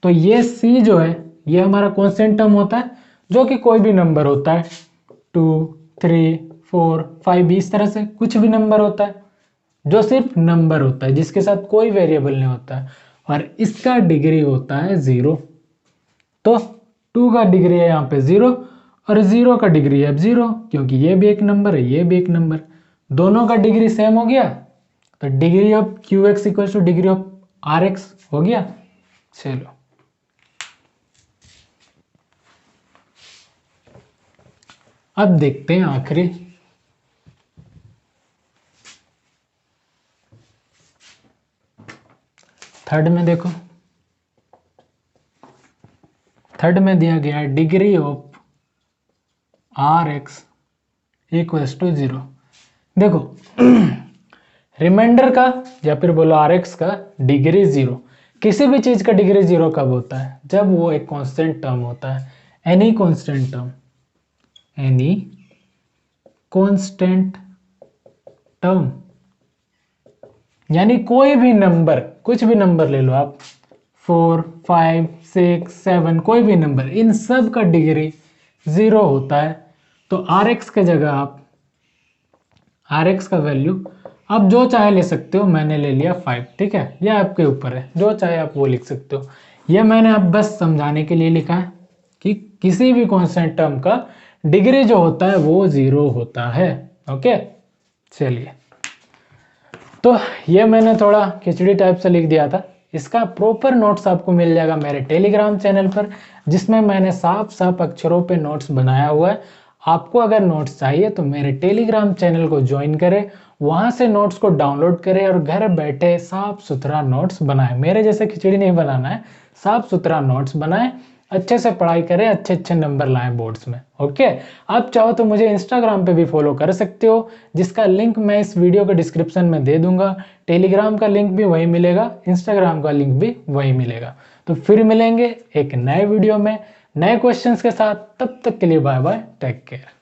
तो ये c जो है ये हमारा कांस्टेंट टर्म होता है, जो कि कोई भी नंबर होता है 2 3 4 5, इस तरह से कुछ भी नंबर होता है जो सिर्फ नंबर होता है, जिसके साथ कोई वेरिएबल नहीं होता है, और इसका डिग्री होता है 0। तो 2 का डिग्री है यहाँ पे 0 और 0 का डिग्री है 0, क्योंकि ये भी एक नंबर है ये भी एक नंबर, दोनों का डिग्री सेम हो गया, तो degree of q x equal to degree of r x हो गया। चलो अब देखते हैं आखिरी, थर्ड में देखो, थर्ड में दिया गया है degree of r x equals to 0। देखो रिमाइंडर का या फिर बोलो आर एक्स का डिग्री 0, किसी भी चीज का डिग्री 0 कब होता है, जब वो एक कांस्टेंट टर्म होता है, any constant term, any constant term, यानी कोई भी नंबर, कुछ भी नंबर ले लो आप, 4 5 6 7, कोई भी नंबर, इन सब का डिग्री 0 होता है। तो आर एक्स के जगह आप आर एक्स का वैल्यू आप जो चाहे ले सकते हो, मैंने ले लिया 5, ठीक है, यह आपके ऊपर है, जो चाहे आप वो लिख सकते हो। यह मैंने अब बस समझाने के लिए लिखा है कि किसी भी कांस्टेंट टर्म का डिग्री जो होता है वो 0 होता है। ओके, चलिए, तो ये मैंने थोड़ा खिचड़ी टाइप से लिख दिया था। इसका प्रॉपर नोट्स आपको मिल जाएगा मेरे टेलीग्राम चैनल पर, जिसमें मैंने साफ साफ अक्षरों पे नोट्स बनाया हुआ है। आपको अगर नोट्स चाहिए तो मेरे टेलीग्राम चैनल को ज्वाइन करें, वहां से नोट्स को डाउनलोड करें और घर बैठे साफ सुथरा नोट्स बनाएं। मेरे जैसे खिचड़ी नहीं बनाना है, साफ सुथरा नोट्स बनाएं, अच्छे से पढ़ाई करें, अच्छे अच्छे नंबर लाएं बोर्ड्स में। ओके, आप चाहो तो मुझे इंस्टाग्राम पे भी फॉलो कर सकते हो, जिसका लिंक मैं इस वीडियो के डिस्क्रिप्शन में दे दूंगा। टेलीग्राम का लिंक भी वही मिलेगा, इंस्टाग्राम का लिंक भी वही मिलेगा। तो फिर मिलेंगे एक नए वीडियो में नए क्वेश्चंस के साथ, तब तक के लिए बाय बाय, टेक केयर।